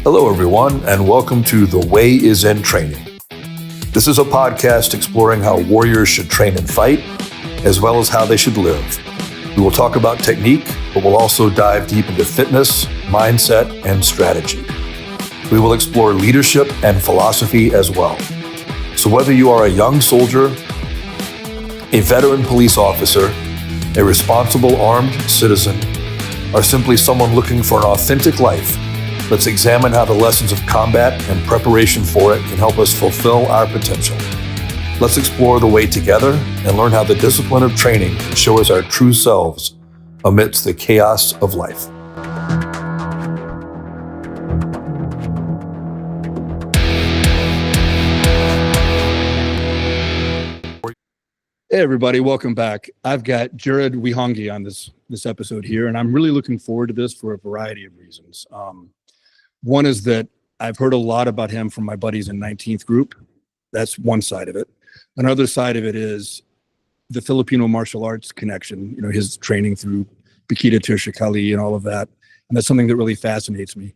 Hello, everyone, and welcome to The Way is in Training. This is a podcast exploring how warriors should train and fight, as well as how they should live. We will talk about technique, but we'll also dive deep into fitness, mindset, and strategy. We will explore leadership and philosophy as well. So whether you are a young soldier, a veteran police officer, a responsible armed citizen, or simply someone looking for an authentic life, let's examine how the lessons of combat and preparation for it can help us fulfill our potential. Let's explore the way together and learn how the discipline of training can show us our true selves amidst the chaos of life. Hey everybody, welcome back. I've got Jared Wihongi on this episode here, and I'm really looking forward to this for a variety of reasons. One is that I've heard a lot about him from my buddies in 19th Group. That's one side of it. Another side of it is the Filipino martial arts connection, his training through Pekiti, Tirsia, and all of that. And that's something that really fascinates me.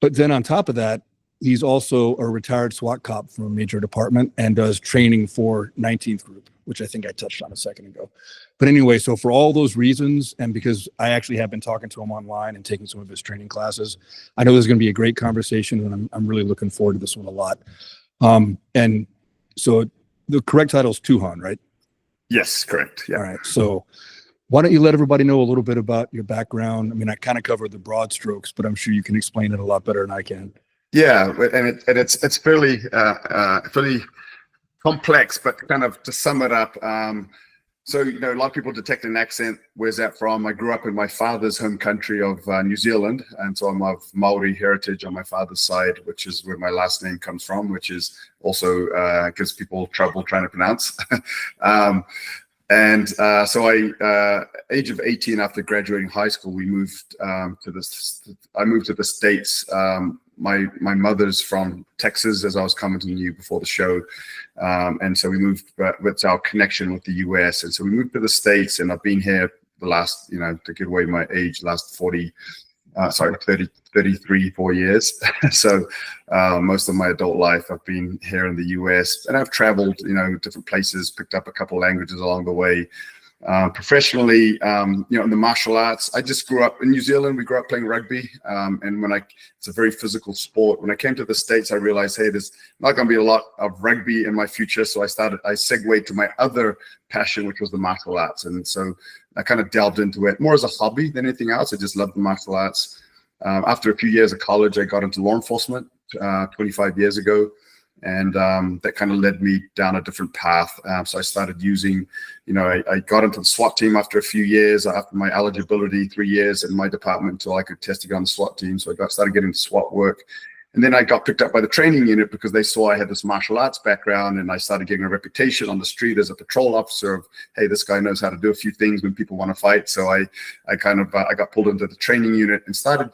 But then on top of that, he's also a retired SWAT cop from a major department and does training for 19th Group, which I think I touched on a second ago. But anyway, so for all those reasons, and because I actually have been talking to him online and taking some of his training classes, I know there's going to be a great conversation, and I'm really looking forward to this one a lot. And so the correct title is Tuhon, right? Yes, correct. Yeah. All right. So why don't you let everybody know a little bit about your background? I mean, I kind of covered the broad strokes, but I'm sure you can explain it a lot better than I can. Yeah, and it's fairly complex, but kind of to sum it up. So a lot of people detect an accent. Where's that from? I grew up in my father's home country of New Zealand, and so I'm of Maori heritage on my father's side, which is where my last name comes from, which is also gives people trouble trying to pronounce. So I, age of 18, after graduating high school, we moved I moved to the States. My mother's from Texas, as I was commenting to you before the show. And so we moved with our connection with the US. And so we moved to the States, and I've been here the last, to give away my age, last 4 years. So most of my adult life I've been here in the US, and I've traveled, different places, picked up a couple languages along the way. Professionally, in the martial arts, I just grew up in New Zealand. We grew up playing rugby, and it's a very physical sport. When I came to the States, I realized, hey, there's not going to be a lot of rugby in my future. So I segued to my other passion, which was the martial arts. And so I kind of delved into it more as a hobby than anything else. I just loved the martial arts. After a few years of college, I got into law enforcement 25 years ago. And that kind of led me down a different path. So I started using, I got into the SWAT team after a few years, after my eligibility, 3 years in my department until I could test to get on the SWAT team. So I started getting into SWAT work. And then I got picked up by the training unit because they saw I had this martial arts background, and I started getting a reputation on the street as a patrol officer of, hey, this guy knows how to do a few things when people want to fight. So I got pulled into the training unit and started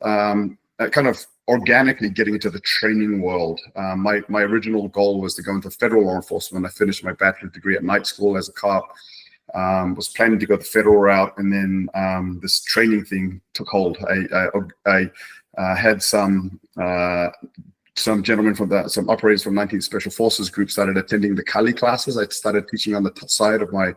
kind of organically getting into the training world. My original goal was to go into federal law enforcement. I finished my bachelor's degree at night school as a cop. Was planning to go the federal route, and then this training thing took hold. I had some gentlemen some operators from 19th Special Forces Group started attending the Kali classes. I started teaching on the side of my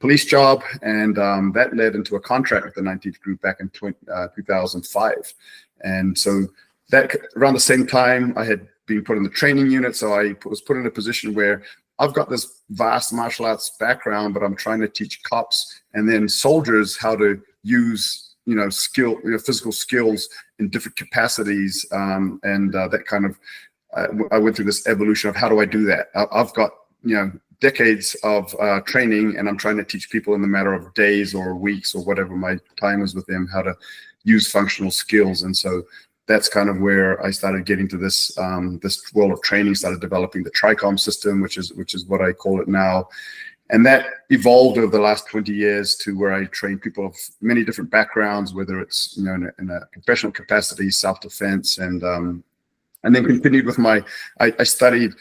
police job, and that led into a contract with the 19th Group back in 2005. And so that around the same time, I had been put in the training unit. So I was put in a position where I've got this vast martial arts background, but I'm trying to teach cops and then soldiers how to use, physical skills in different capacities. That kind of, I went through this evolution of how do I do that? I've got, decades of training, and I'm trying to teach people in the matter of days or weeks or whatever my time is with them, how to use functional skills. And so that's kind of where I started getting to this this world of training, started developing the TRICOM system, which is what I call it now. And that evolved over the last 20 years to where I train people of many different backgrounds, whether it's in a professional capacity, self-defense, and then continued with I studied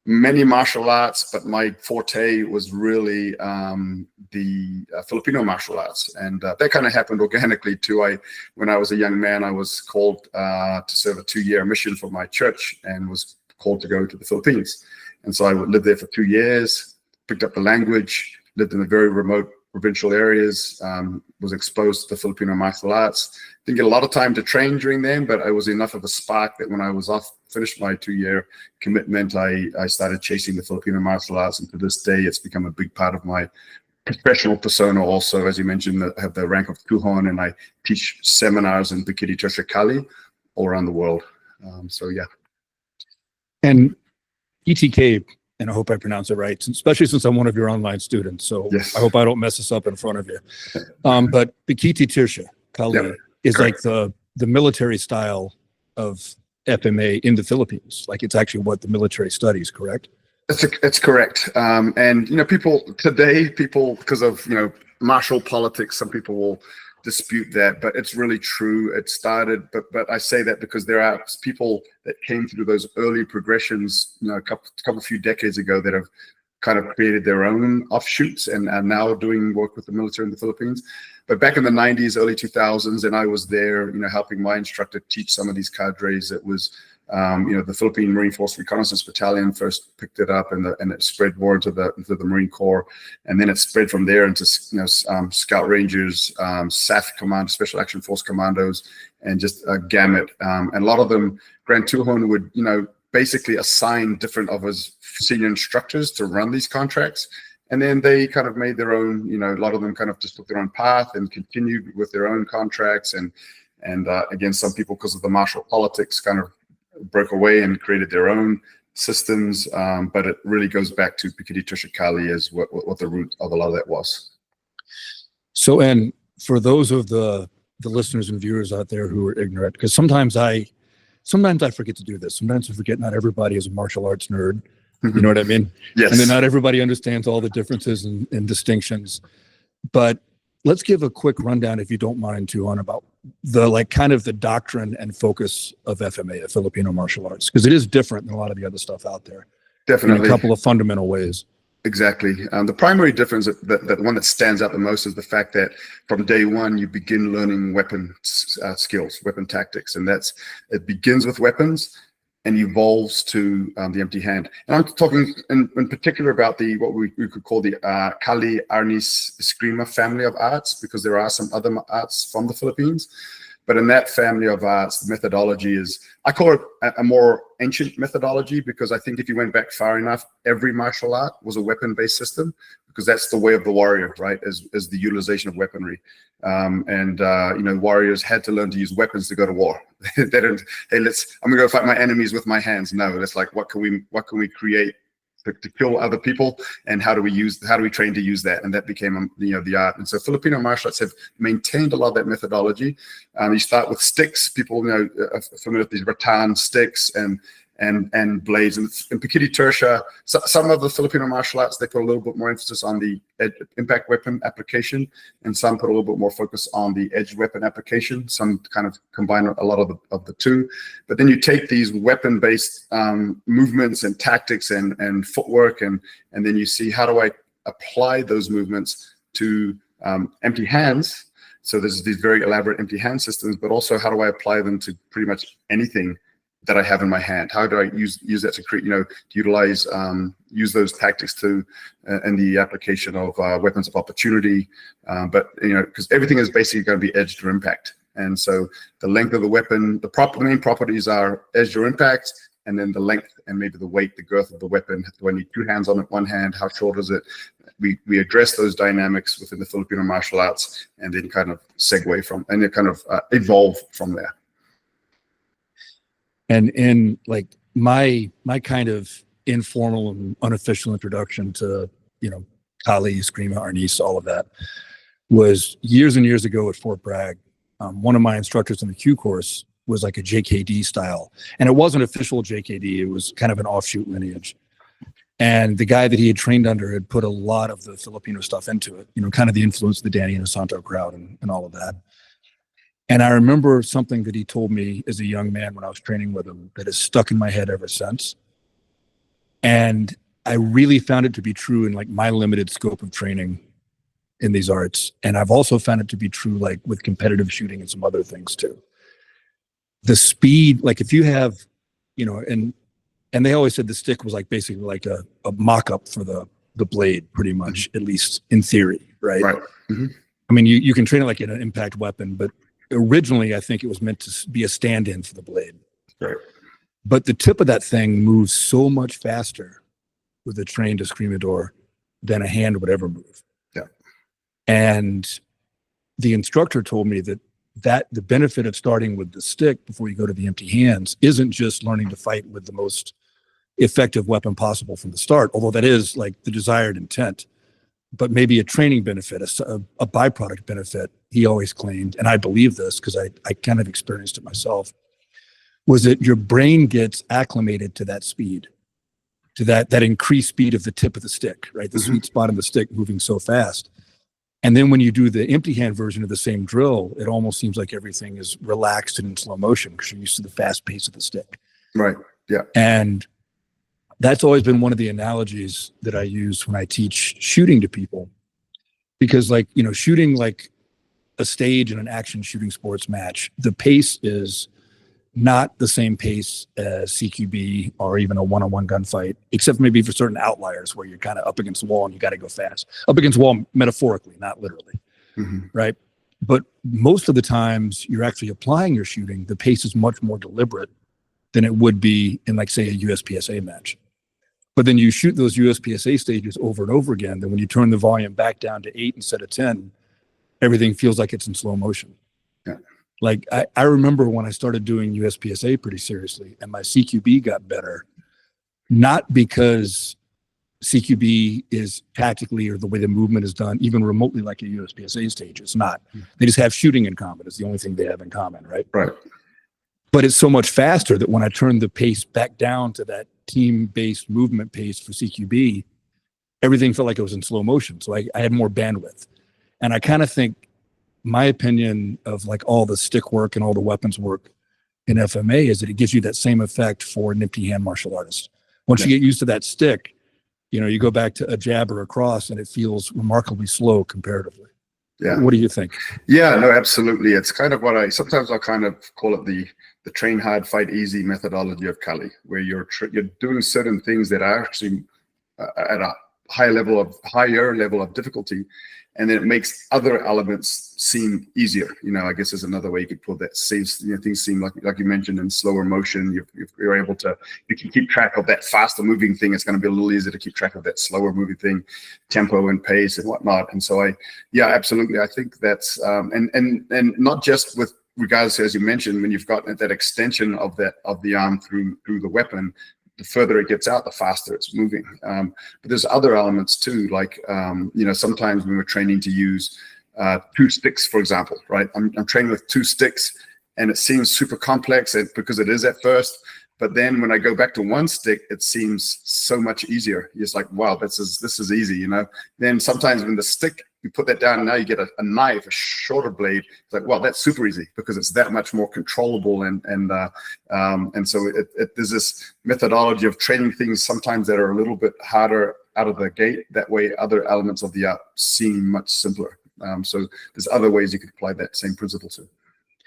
many martial arts, but my forte was really the Filipino martial arts, and that kind of happened organically too. When I was a young man, I was called to serve a 2-year mission for my church, and was called to go to the Philippines. And so I lived there for 2 years, picked up the language, lived in the very remote provincial areas, was exposed to the Filipino martial arts. Didn't get a lot of time to train during them, but I was enough of a spark that when I was finished my 2-year commitment, I started chasing the Filipino martial arts. And to this day, it's become a big part of my professional persona also. As you mentioned, I have the rank of Tuhon, and I teach seminars in Pekiti, Tirsia, all around the world. So yeah. And ETK, and I hope I pronounce it right, especially since I'm one of your online students. So yes. I hope I don't mess this up in front of you. But Pekiti, Tirsia is like the military style of FMA in the Philippines. Like, it's actually what the military studies, correct? It's correct. And, people today, because of, martial politics, some people will dispute that, but it's really true. It started, but I say that because there are people that came through those early progressions, a few decades ago, that have kind of created their own offshoots and are now doing work with the military in the Philippines. But back in the 90s, early 2000s, and I was there, helping my instructor teach some of these cadres. It was, the Philippine Marine Force Reconnaissance Battalion first picked it up, and it spread more into the Marine Corps, and then it spread from there into Scout Rangers, SAF Command, Special Action Force Commandos, and just a gamut. And a lot of them, Grand Tuhon would basically assign different of his senior instructors to run these contracts. And then they kind of made their own, a lot of them kind of just took their own path and continued with their own contracts. And again, some people, because of the martial politics, kind of broke away and created their own systems. But it really goes back to Pekiti, Tirsia as what the root of a lot of that was. So, and for those of the listeners and viewers out there who are ignorant, because sometimes I forget to do this. Sometimes I forget not everybody is a martial arts nerd. You know what I mean? Yes. And then not everybody understands all the differences and distinctions. But let's give a quick rundown, if you don't mind, on about the kind of the doctrine and focus of FMA, of Filipino martial arts, because it is different than a lot of the other stuff out there. Definitely. In a couple of fundamental ways. Exactly. The primary difference, that one that stands out the most, is the fact that from day one, you begin learning weapon skills, weapon tactics. And it begins with weapons and evolves to the empty hand. And I'm talking in particular about what we could call the Kali, Arnis, Eskrima family of arts, because there are some other arts from the Philippines. But in that family of arts, the methodology is, I call it a more ancient methodology, because I think if you went back far enough, every martial art was a weapon-based system, because that's the way of the warrior, right, is the utilization of weaponry. Warriors had to learn to use weapons to go to war. They didn't, hey, I'm gonna go fight my enemies with my hands. No, it's like, what can we create to kill other people, and how do we train to use that? And that became the art. And so Filipino martial arts have maintained a lot of that methodology. You start with sticks. People are familiar with these rattan sticks and blades. And in Pekiti, Tirsia, some of the Filipino martial arts, they put a little bit more emphasis on the impact weapon application, and some put a little bit more focus on the edge weapon application. Some kind of combine a lot of the two. But then you take these weapon-based movements and tactics and footwork, and then you see, how do I apply those movements to empty hands? So there's these very elaborate empty hand systems, but also, how do I apply them to pretty much anything that I have in my hand? How do I use that to create, to utilize, use those tactics to, in the application of weapons of opportunity. But because everything is basically going to be edged or impact. And so the length of the weapon, the main properties are edge or impact, and then the length and maybe the weight, the girth of the weapon. Do I need two hands on it, one hand? How short is it? We address those dynamics within the Filipino martial arts, and then kind of segue from, and then kind of evolve from there. And in like my kind of informal and unofficial introduction to, Kali, Eskrima, Arnis, all of that, was years and years ago at Fort Bragg. One of my instructors in the Q course was like a JKD style. And it wasn't official JKD. It was kind of an offshoot lineage. And the guy that he had trained under had put a lot of the Filipino stuff into it, kind of the influence of the Danny Inosanto crowd and all of that. And I remember something that he told me as a young man when I was training with him that has stuck in my head ever since. And I really found it to be true in like my limited scope of training in these arts. And I've also found it to be true like with competitive shooting and some other things too. The speed, like if you have, you know, and they always said the stick was like basically like a mock-up for the blade, pretty much, at least in theory, right? Right. Mm-hmm. I mean, you can train it like in an impact weapon, but originally I think it was meant to be a stand-in for the blade. Right. But the tip of that thing moves so much faster with a trained escrimador than a hand would ever move. Yeah. And the instructor told me that the benefit of starting with the stick before you go to the empty hands isn't just learning to fight with the most effective weapon possible from the start, although that is like the desired intent, but maybe a training benefit, a byproduct benefit, he always claimed, and I believe this because I kind of experienced it myself, was that your brain gets acclimated to that speed, to that increased speed of the tip of the stick, right? The sweet spot of the stick moving so fast. And then when you do the empty hand version of the same drill, it almost seems like everything is relaxed and in slow motion because you're used to the fast pace of the stick. Right. Yeah. And that's always been one of the analogies that I use when I teach shooting to people, because like, you know, shooting like a stage in an action shooting sports match, the pace is not the same pace as CQB or even a one-on-one gunfight, except maybe for certain outliers where you're kind of up against the wall and you got to go fast. Up against the wall metaphorically, not literally, right? But most of the times you're actually applying your shooting, the pace is much more deliberate than it would be in, like, say, a USPSA match. But then you shoot those USPSA stages over and over again, then when you turn the volume back down to 8 instead of 10, everything feels like it's in slow motion. Yeah. Like I remember when I started doing USPSA pretty seriously and my CQB got better, not because CQB is tactically or the way the movement is done, even remotely like a USPSA stage. It's not. They just have shooting in common. It's the only thing they have in common, right? Right. But it's so much faster that when I turned the pace back down to that team-based movement pace for CQB, everything felt like it was in slow motion. So I had more bandwidth. And I kind of think my opinion of like all the stick work and all the weapons work in FMA is that it gives you that same effect for an empty hand martial artist. Once you get used to that stick, you know, you go back to a jab or a cross and it feels remarkably slow comparatively. Yeah. What do you think? Yeah, no, absolutely. It's kind of what I kind of call it the train hard, fight easy methodology of Kali, where you're doing certain things that are actually at a higher level of difficulty, and then it makes other elements seem easier. You know, I guess is another way you could put that. Saves, you know, things seem like you mentioned in slower motion. You're able to, you can keep track of that faster moving thing. It's going to be a little easier to keep track of that slower moving thing, tempo and pace and whatnot. And so yeah, absolutely. I think that's and not just with regards to, as you mentioned, when you've got that extension of the arm through the weapon. The further it gets out, the faster it's moving. But there's other elements too, like, you know, sometimes when we're training to use 2 sticks, for example, right? I'm training with 2 sticks and it seems super complex because it is at first. But then when I go back to 1 stick, it seems so much easier. It's like, wow, this is easy, you know? Then sometimes when the stick, you put that down and now you get a knife, a shorter blade. It's like, well, that's super easy because it's that much more controllable. And so there's this methodology of training things sometimes that are a little bit harder out of the gate. That way other elements of the art seem much simpler. So there's other ways you could apply that same principle to.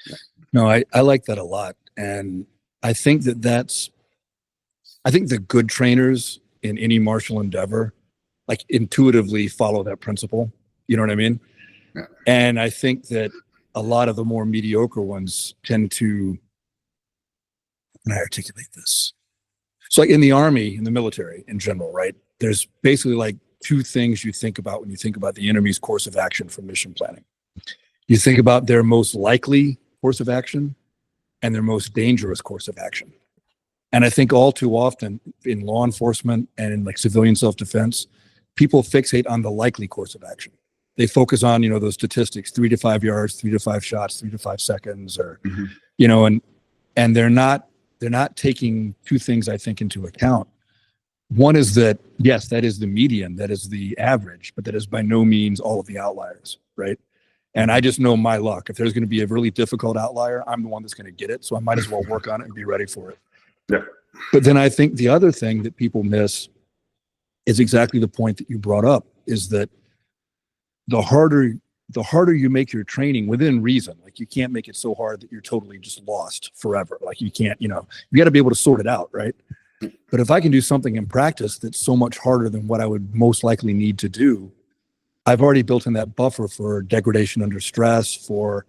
Yeah. No, I like that a lot. And I think I think the good trainers in any martial endeavor, like intuitively follow that principle. You know what I mean? Yeah. And I think that a lot of the more mediocre ones tend to, how can I articulate this? So like in the army, in the military in general, right? There's basically like 2 things you think about when you think about the enemy's course of action for mission planning. You think about their most likely course of action and their most dangerous course of action. And I think all too often in law enforcement and in like civilian self-defense, people fixate on the likely course of action. They focus on, you know, those statistics, 3 to 5 yards, 3 to 5 shots, 3 to 5 seconds, or, you know, and they're not taking 2 things I think into account. One is that, yes, that is the median, that is the average, but that is by no means all of the outliers, right? And I just know my luck. If there's going to be a really difficult outlier, I'm the one that's going to get it. So I might as well work on it and be ready for it. Yeah. But then I think the other thing that people miss is exactly the point that you brought up, is that the harder you make your training within reason, like you can't make it so hard that you're totally just lost forever. Like you can't, you got to be able to sort it out, right? But if I can do something in practice that's so much harder than what I would most likely need to do, I've already built in that buffer for degradation under stress, for,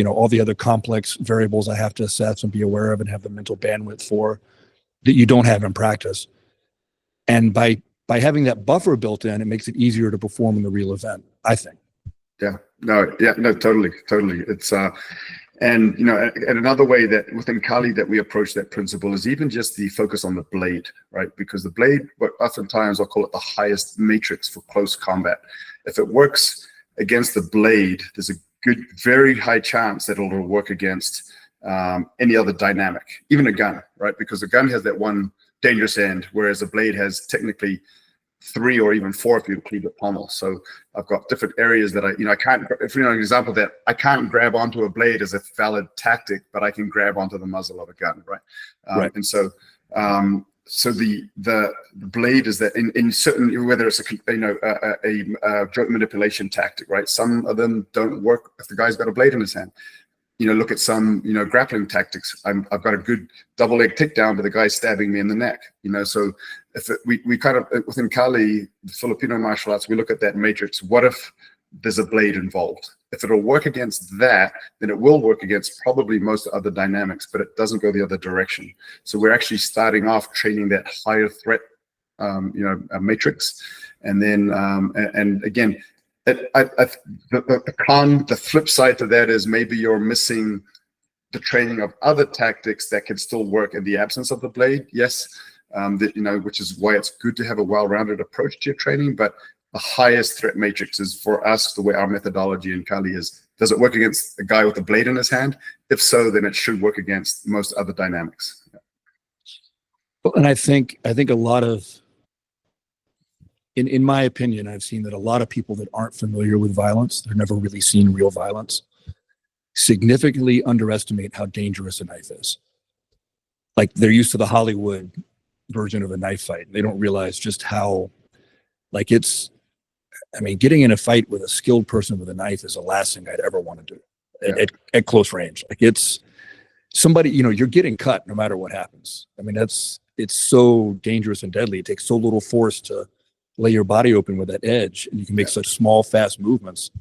all the other complex variables I have to assess and be aware of and have the mental bandwidth for, that you don't have in practice. And by having that buffer built in, it makes it easier to perform in the real event, I think. No, totally. It's and another way that within Kali that we approach that principle is even just the focus on the blade, right? Because the blade, oftentimes I'll call it the highest matrix for close combat. If it works against the blade, there's a very high chance that it'll work against any other dynamic, even a gun, right? Because the gun has that one dangerous end, whereas a blade has technically 3 or even 4 if you include the pommel. So I've got different areas that I can't, if an example that I can't grab onto a blade as a valid tactic, but I can grab onto the muzzle of a gun, right? Right. And so the blade is that in certain, whether it's a joint manipulation tactic, right? Some of them don't work if the guy's got a blade in his hand. Look at some, grappling tactics. I've got a good double leg takedown, but the guy's stabbing me in the neck. So if we kind of, within Kali, the Filipino martial arts, we look at that matrix. What if there's a blade involved? If it'll work against that, then it will work against probably most other dynamics, but it doesn't go the other direction. So we're actually starting off training that higher threat, matrix, and then and again. The flip side to that is maybe you're missing the training of other tactics that can still work in the absence of the blade. Yes, which is why it's good to have a well-rounded approach to your training. But the highest threat matrix is, for us, the way our methodology in Kali is: does it work against a guy with a blade in his hand? If so, then it should work against most other dynamics. Well, and I think a lot of, in my opinion, I've seen that a lot of people that aren't familiar with violence, they've never really seen real violence, significantly underestimate how dangerous a knife is. Like, they're used to the Hollywood version of a knife fight. They don't realize just how, getting in a fight with a skilled person with a knife is the last thing I'd ever want to do at close range. Like, it's somebody, you're getting cut no matter what happens. It's so dangerous and deadly. It takes so little force to lay your body open with that edge, and you can make such small, fast movements.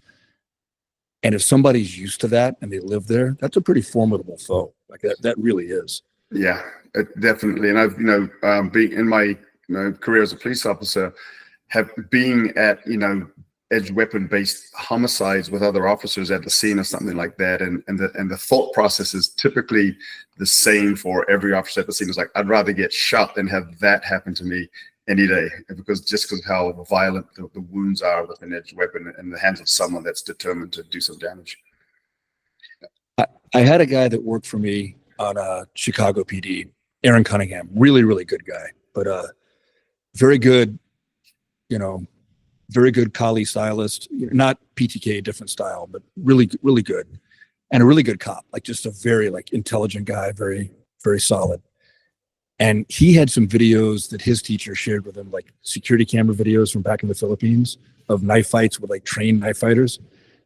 And if somebody's used to that and they live there, that's a pretty formidable foe. Like that really is. Yeah, definitely. And I've, being in my career as a police officer, being at, edge weapon based homicides with other officers at the scene or something like that. And the thought process is typically the same for every officer at the scene. It's like, I'd rather get shot than have that happen to me any day, because of how violent the wounds are with an edge weapon in the hands of someone that's determined to do some damage. I had a guy that worked for me on Chicago PD, Aaron Cunningham, really, really good guy, but very good, very good Kali stylist, not PTK, different style, but really, really good, and a really good cop, like just a very intelligent guy, very, very solid. And he had some videos that his teacher shared with him, like security camera videos from back in the Philippines of knife fights with trained knife fighters.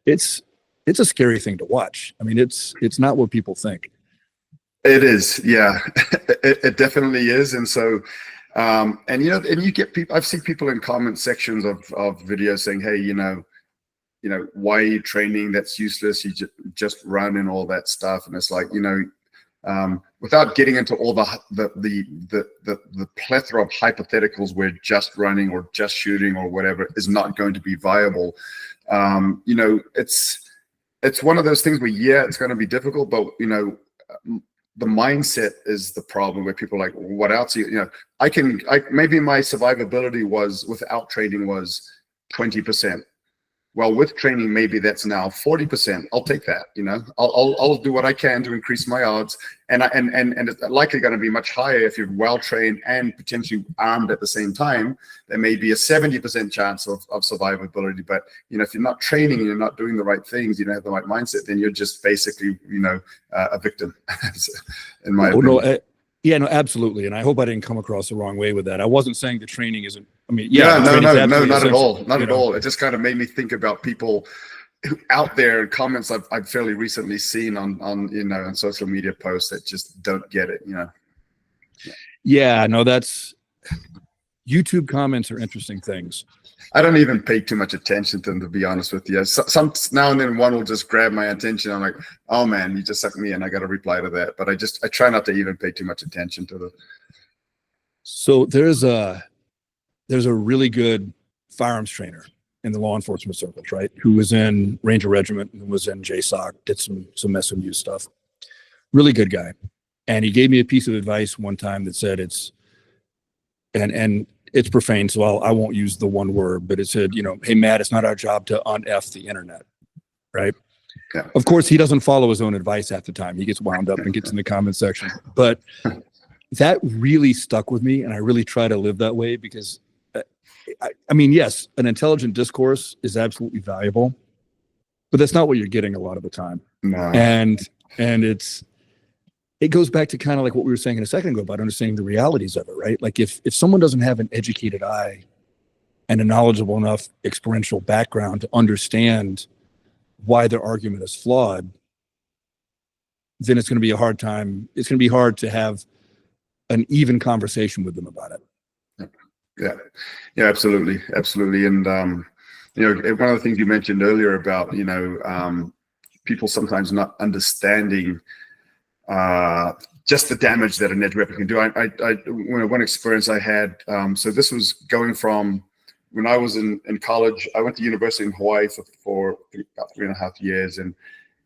It's a scary thing to watch. It's not what people think. It is, yeah. It definitely is. And so, and you get people. I've seen people in comment sections of videos saying, "Hey, why are you training? That's useless. You just run and all that stuff." And it's like, without getting into all the plethora of hypotheticals where just running or just shooting or whatever is not going to be viable, it's one of those things where, it's going to be difficult, but the mindset is the problem, where people are like, what else? Maybe my survivability was without training was 20%. Well, with training, maybe that's now 40%. I'll take that. I'll do what I can to increase my odds, and it's likely going to be much higher if you're well trained and potentially armed at the same time. There may be a 70% chance of survivability. But if you're not training and you're not doing the right things, you don't have the right mindset, then you're just basically a victim. In my opinion. Yeah, no, absolutely. And I hope I didn't come across the wrong way with that. I wasn't saying the training isn't, I mean, No, training is not absolutely at essential, all. Not at all. It just kind of made me think about people out there, comments I've fairly recently seen on on social media posts that just don't get it. Yeah, no, that's YouTube comments are interesting things. I don't even pay too much attention to them, to be honest with you. Some now and then one will just grab my attention. I'm like, oh man, you just sucked me in. I got to reply to that. But I try not to even pay too much attention to them. So there's a really good firearms trainer in the law enforcement circles, right? Who was in Ranger Regiment and was in JSOC, did some SMU stuff. Really good guy. And he gave me a piece of advice one time that said and it's profane, so I won't use the one word, but it said, hey, Matt, it's not our job to un-F the internet, right? Yeah. Of course, he doesn't follow his own advice half the time. He gets wound up and gets in the comment section. But that really stuck with me, and I really try to live that way because, I mean, yes, an intelligent discourse is absolutely valuable, but that's not what you're getting a lot of the time. No. And it goes back to kind of like what we were saying a second ago about understanding the realities of it, right? Like if someone doesn't have an educated eye and a knowledgeable enough experiential background to understand why their argument is flawed, then it's going to be a hard time. It's going to be hard to have an even conversation with them about it. Yeah, absolutely. And, one of the things you mentioned earlier about, people sometimes not understanding just the damage that a net weapon can do. One experience I had, so this was going from when I was in college. I went to university in Hawaii for about 3.5 years,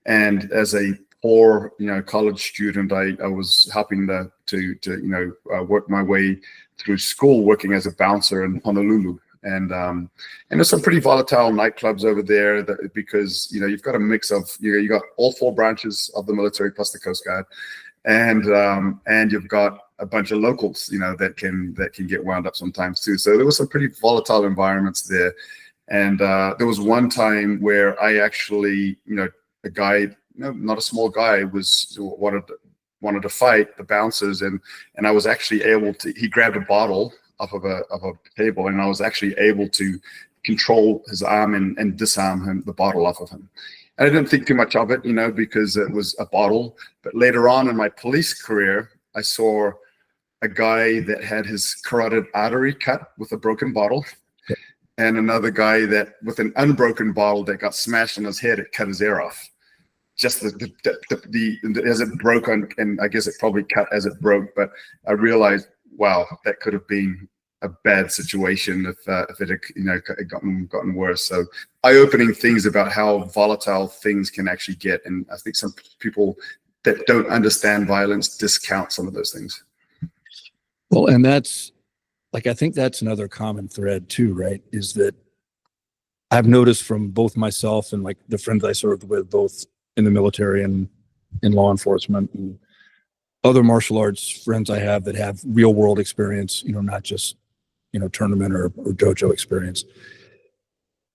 and as a poor college student, I was helping to work my way through school, working as a bouncer in Honolulu. And there's some pretty volatile nightclubs over there because you've got a mix of you got all 4 branches of the military plus the Coast Guard, and you've got a bunch of locals that can get wound up sometimes too. So there was some pretty volatile environments there, and there was one time where I actually a guy, not a small guy, wanted to fight the bouncers, and I was actually able to. He grabbed a bottle off of a table, and I was actually able to control his arm and disarm the bottle off of him. And I didn't think too much of it, because it was a bottle. But later on in my police career, I saw a guy that had his carotid artery cut with a broken bottle, and another guy that with an unbroken bottle that got smashed on his head, it cut his ear off. Just as it broke, and I guess it probably cut as it broke. But I realized, wow, that could have been a bad situation if it had gotten worse. So eye-opening things about how volatile things can actually get, and I think some people that don't understand violence discount some of those things. Well, and that's like, I think that's another common thread too, right? Is that I've noticed from both myself and like the friends I served with, both in the military and in law enforcement, and other martial arts friends I have that have real world experience, not just, tournament or dojo experience.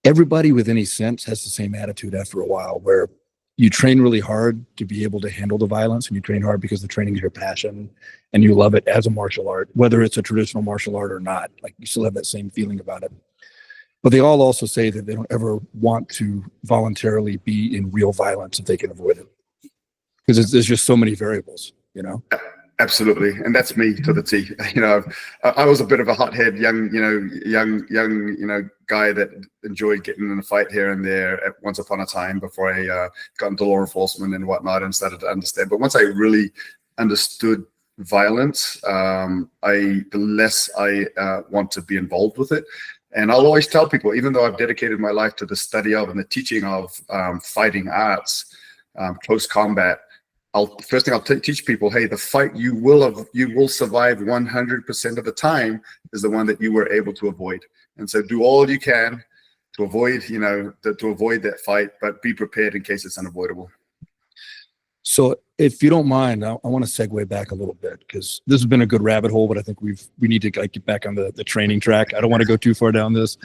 Everybody with any sense has the same attitude after a while, where you train really hard to be able to handle the violence, and you train hard because the training is your passion and you love it as a martial art, whether it's a traditional martial art or not. Like, you still have that same feeling about it. But they all also say that they don't ever want to voluntarily be in real violence if they can avoid it, because there's just so many variables. Absolutely, and that's me to the T. I was a bit of a hothead, young guy that enjoyed getting in a fight here and there at once upon a time before I got into law enforcement and whatnot and started to understand. But once I really understood violence, the less I want to be involved with it. And I'll always tell people, even though I've dedicated my life to the study of and the teaching of fighting arts, close combat, first thing I'll teach people, hey, the fight you will survive 100% of the time is the one that you were able to avoid. And so do all you can to avoid, to avoid that fight, but be prepared in case it's unavoidable. So if you don't mind, I want to segue back a little bit, because this has been a good rabbit hole, but I think we need to get back on the training track. I don't want to go too far down this.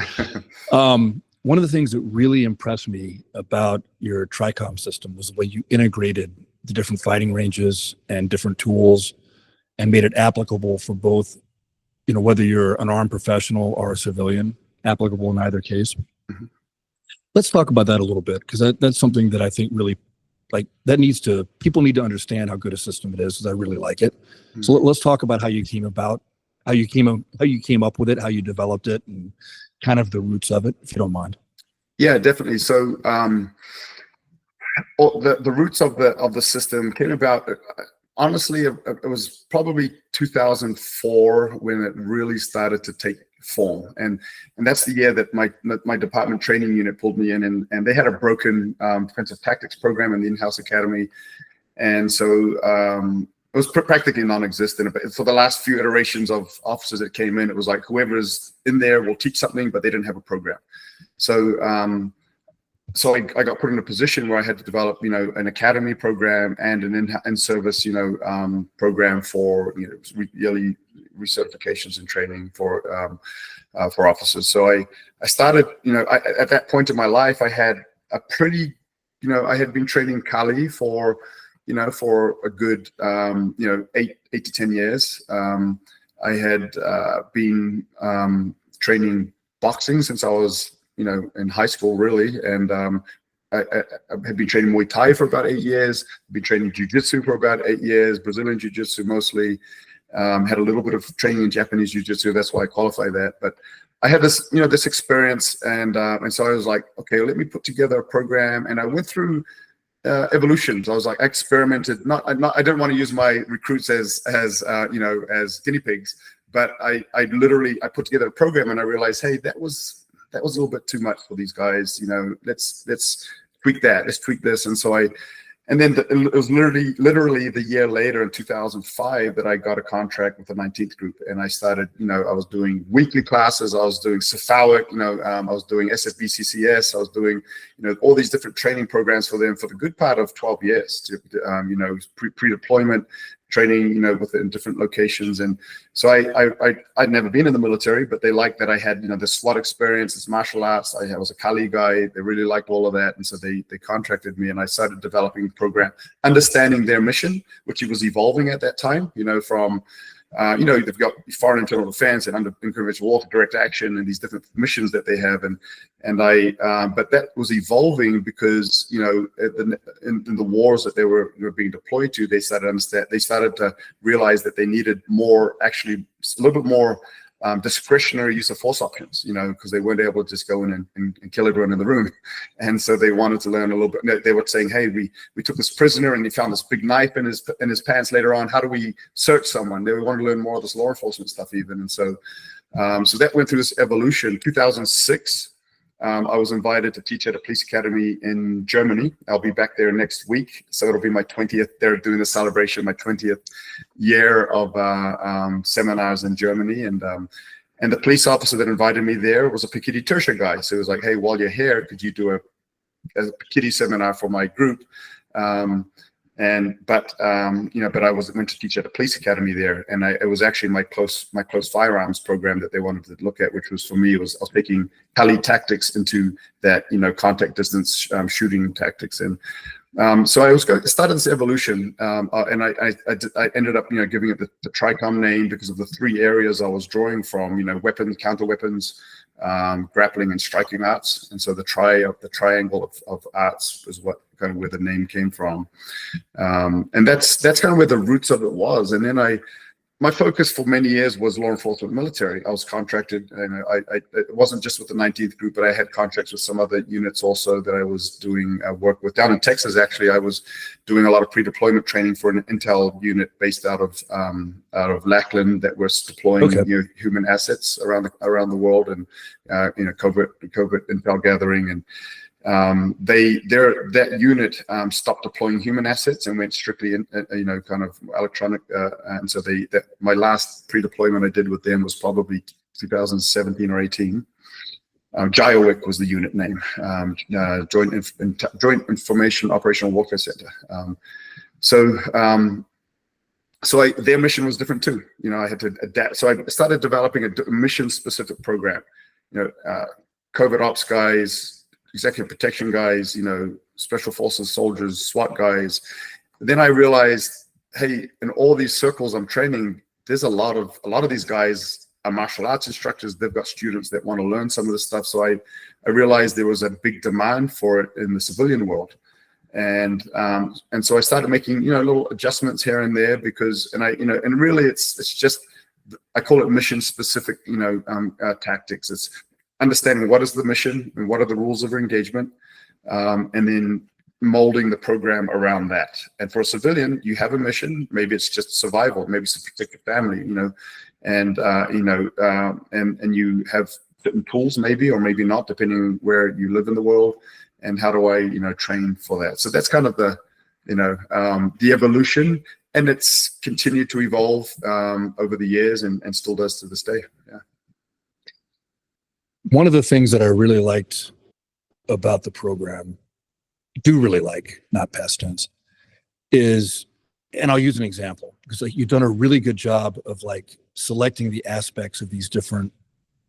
One of the things that really impressed me about your TRICOM system was the way you integrated the different fighting ranges and different tools and made it applicable for both, whether you're an armed professional or a civilian, applicable in either case. Mhm. Let's talk about that a little bit, because that's something that I think really, people need to understand how good a system it is, because I really like it. Mhm. So let's talk about how you came up with it, how you developed it, and kind of the roots of it, if you don't mind. Yeah, definitely. So the roots of the system came about. Honestly, it was probably 2004 when it really started to take form, and that's the year that my department training unit pulled me in, and they had a broken defensive tactics program in the in-house academy, and so it was practically non-existent. But for the last few iterations of officers that came in, it was like whoever's in there will teach something, but they didn't have a program. So I got put in a position where I had to develop, an academy program and an in-service, program for, yearly recertifications and training for officers. So I started, at that point in my life, I had a pretty, I had been training Kali for a good, 8 to 10 years. I had been training boxing since I was in high school, really, and I had been training Muay Thai for about 8 years, been training Jiu-Jitsu for about 8 years, Brazilian Jiu-Jitsu mostly, had a little bit of training in Japanese Jiu-Jitsu, that's why I qualify that, but I had this, this experience, and so I was like, okay, let me put together a program, and I went through evolutions. I was like, I experimented, I don't want to use my recruits as guinea pigs, but I literally put together a program, and I realized, hey, that was a little bit too much for these guys. Let's tweak that. Let's tweak this. And so then it was literally the year later in 2005 that I got a contract with the 19th group, and I started. I was doing weekly classes. I was doing Cephalic. I was doing SFBCCS. I was doing all these different training programs for them for the good part of 12 years. Pre-deployment training, within different locations. And so I'd never been in the military, but they liked that I had, this SWAT experience, this martial arts. I was a Kali guy. They really liked all of that. And so they contracted me, and I started developing the program, understanding their mission, which it was evolving at that time, from, they've got foreign internal defense and unconventional warfare, direct action, and these different missions that they have. But that was evolving because, in the wars that they were being deployed to, they started to realize that they needed more, actually a little bit more discretionary use of force options, because they weren't able to just go in and kill everyone in the room. And so they wanted to learn a little bit. They were saying, hey, we took this prisoner and he found this big knife in his pants later on. How do we search someone? They wanted to learn more of this law enforcement stuff even. And so that went through this evolution. 2006, I was invited to teach at a police academy in Germany. I'll be back there next week. So it'll be my 20th. They're doing the celebration, my 20th year of seminars in Germany. And the police officer that invited me there was a Pekiti Tirsia guy. So he was like, hey, while you're here, could you do a Pekiti seminar for my group? But I went to teach at a police academy there, and it was actually my close firearms program that they wanted to look at, which was for me I was taking Kali tactics into that contact distance shooting tactics, and so I started this evolution, and I ended up giving it the TRICOM name because of the 3 areas I was drawing from, weapons, counter weapons, grappling, and striking arts. And so the triangle of arts is what kind of where the name came from, and that's kind of where the roots of it was. And then my focus for many years was law enforcement military. I was contracted, and it wasn't just with the 19th group, but I had contracts with some other units also that I was doing work with. Down in Texas, actually, I was doing a lot of pre-deployment training for an intel unit based out of Lackland that was deploying human assets around the world, and covert intel gathering. And that unit stopped deploying human assets and went strictly in, kind of electronic. And so my last pre-deployment I did with them was probably 2017 or 18. Jiowick was the unit name, Joint Information Operational Warfare Center. So their mission was different too. I had to adapt. So I started developing a mission-specific program. Covert ops guys, executive protection guys, special forces soldiers, SWAT guys. Then I realized hey, in all these circles I'm training, there's a lot of these guys are martial arts instructors. They've got students that want to learn some of this stuff. So I realized there was a big demand for it in the civilian world. And so I started making, little adjustments here and there because, and really it's just, I call it mission specific, tactics. It's understanding what is the mission and what are the rules of engagement, and then molding the program around that. And for a civilian, you have a mission. Maybe it's just survival. Maybe it's to protect your family, and you have certain tools, maybe or maybe not, depending on where you live in the world. And how do I, train for that? So that's kind of the, the evolution, and it's continued to evolve over the years, and still does to this day. Yeah. One of the things that I really liked about the program, not past tense, is, and I'll use an example because you've done a really good job of selecting the aspects of these different,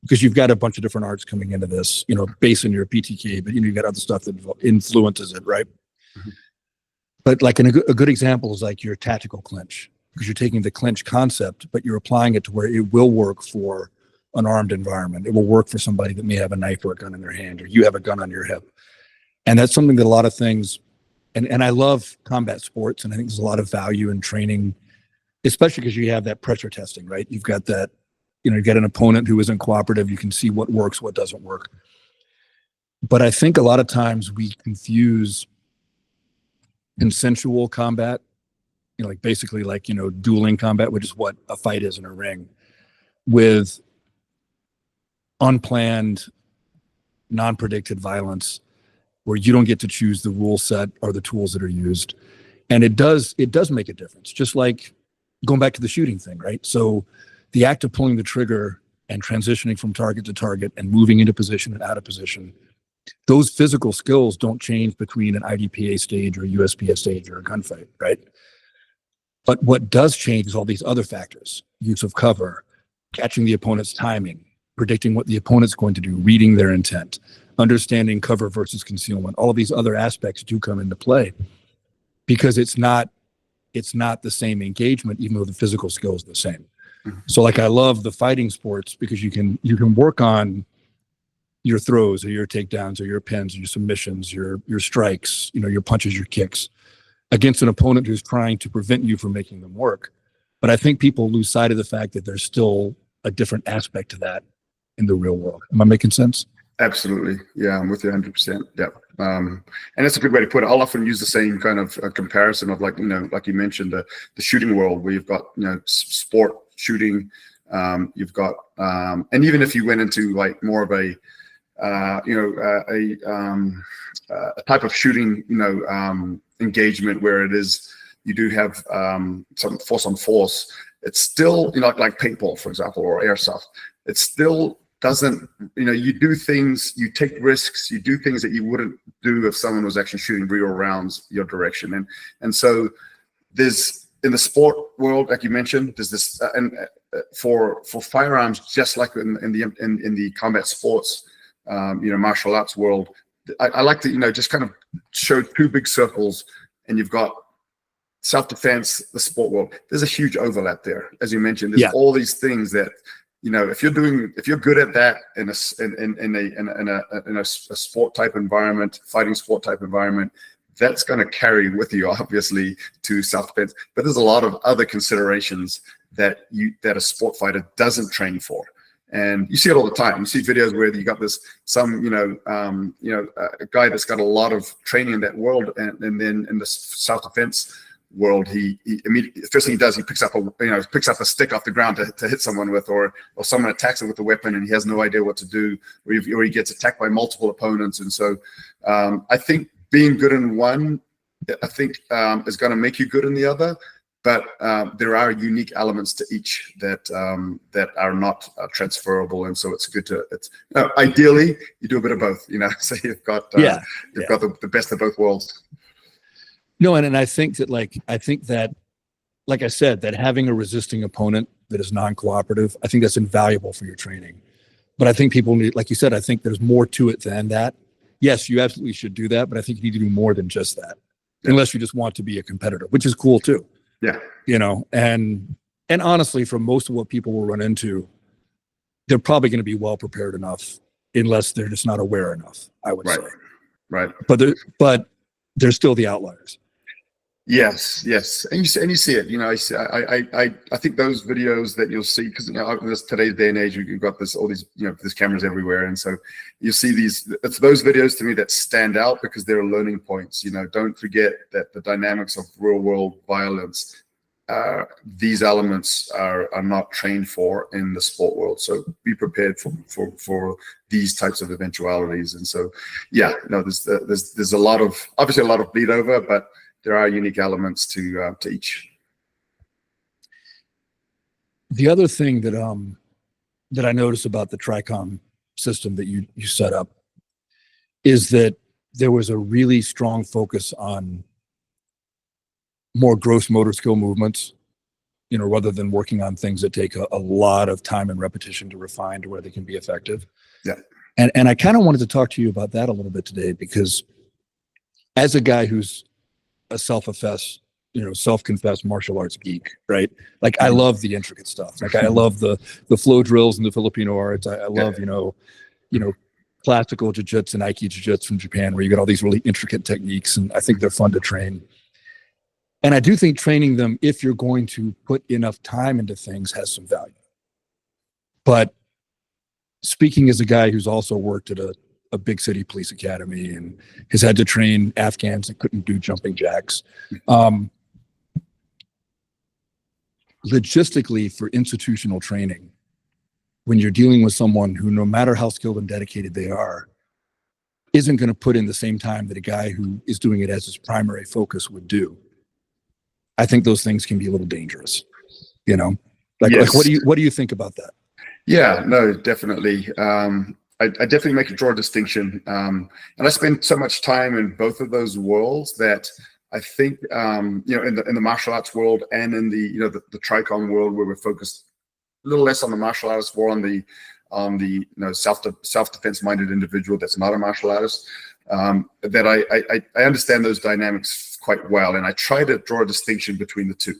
because you've got a bunch of different arts coming into this, based on your PTK, but you've got other stuff that influences it, right? Mm-hmm. But a good example is your tactical clinch, because you're taking the clinch concept, but you're applying it to where it will work for an armed environment. It will work for somebody that may have a knife or a gun in their hand, or you have a gun on your hip. And that's something that a lot of things, and I love combat sports, and I think there's a lot of value in training, especially because you have that pressure testing, right? You've got that, you've got an opponent who isn't cooperative. You can see what works, what doesn't work. But I think a lot of times we confuse consensual combat, basically dueling combat, which is what a fight is in a ring, with unplanned, non-predicted violence, where you don't get to choose the rule set or the tools that are used. And it does make a difference. Just like going back to the shooting thing, right? So the act of pulling the trigger and transitioning from target to target and moving into position and out of position, those physical skills don't change between an IDPA stage or a USPS stage or a gunfight, right? But what does change is all these other factors: use of cover, catching the opponent's timing, predicting what the opponent's going to do, reading their intent, understanding cover versus concealment. All of these other aspects do come into play because it's not the same engagement, even though the physical skill is the same. Mm-hmm. So I love the fighting sports because you can work on your throws or your takedowns or your pins or your submissions, your strikes, your punches, your kicks against an opponent who's trying to prevent you from making them work. But I think people lose sight of the fact that there's still a different aspect to that in the real world. Am I making sense? Absolutely. Yeah, I'm with you 100%. Yeah. And that's a good way to put it. I'll often use the same kind of comparison of like you mentioned, the shooting world, where you've got, sport shooting, you've got, and even if you went into more of a type of shooting, engagement where it is, you do have some force on force, it's still, like paintball, for example, or airsoft. It still doesn't, you do things, you take risks, you do things that you wouldn't do if someone was actually shooting real rounds your direction. And so there's, in the sport world, like you mentioned, there's this, for firearms, just like in the combat sports, martial arts world, I like to, just kind of show two big circles, and you've got self-defense, the sport world. There's a huge overlap there. As you mentioned, there's all these things that, if you're good at that in a sport type environment, fighting sport type environment, that's going to carry with you, obviously, to self-defense. But there's a lot of other considerations that a sport fighter doesn't train for. And you see it all the time. You see videos where you got a guy that's got a lot of training in that world, and then in the self-defense world, he immediately, first thing he does, he picks up a stick off the ground to hit someone with, or someone attacks him with a weapon and he has no idea what to do, or he gets attacked by multiple opponents. And so I think being good in one, is going to make you good in the other. But there are unique elements to each that are not transferable, and so it's good to. Ideally, you do a bit of both. So you've got the best of both worlds. No, and I think that like I said, that having a resisting opponent that is non-cooperative, I think that's invaluable for your training. But I think people need, like you said, I think there's more to it than that. Yes, you absolutely should do that, but I think you need to do more than just that, unless you just want to be a competitor, which is cool too. Yeah. And honestly, for most of what people will run into, they're probably going to be well prepared enough, unless they're just not aware enough, I would say. Right. But they're still the outliers. Yes, and you see it. I think those videos that you'll see, because this today's day and age, you've got all these there's cameras everywhere, and so you see it's those videos to me that stand out because they're learning points. Don't forget that the dynamics of real world violence, these elements are not trained for in the sport world. So be prepared for these types of eventualities. And so there's a lot of bleed over, but there are unique elements to each. The other thing that I noticed about the TRICOM system that you set up is that there was a really strong focus on more gross motor skill movements, rather than working on things that take a lot of time and repetition to refine to where they can be effective. Yeah. And I kind of wanted to talk to you about that a little bit today, because as a guy who's a self-confessed martial arts geek, right? Like, I love the intricate stuff. Like, I love the flow drills and the Filipino arts. I love, classical jiu-jitsu and Aiki jiu-jitsu from Japan, where you got all these really intricate techniques, and I think they're fun to train. And I do think training them, if you're going to put enough time into things, has some value. But speaking as a guy who's also worked at a big city police academy and has had to train Afghans that couldn't do jumping jacks, logistically, for institutional training, when you're dealing with someone who, no matter how skilled and dedicated they are, isn't going to put in the same time that a guy who is doing it as his primary focus would do, I think those things can be a little dangerous. Yes. Like what do you think about that? Yeah, no, definitely. I definitely draw a distinction, and I spend so much time in both of those worlds that I think in the martial arts world and in the TRICOM world, where we're focused a little less on the martial artist, more on the self-defense minded individual that's not a martial artist. That I understand those dynamics quite well, and I try to draw a distinction between the two.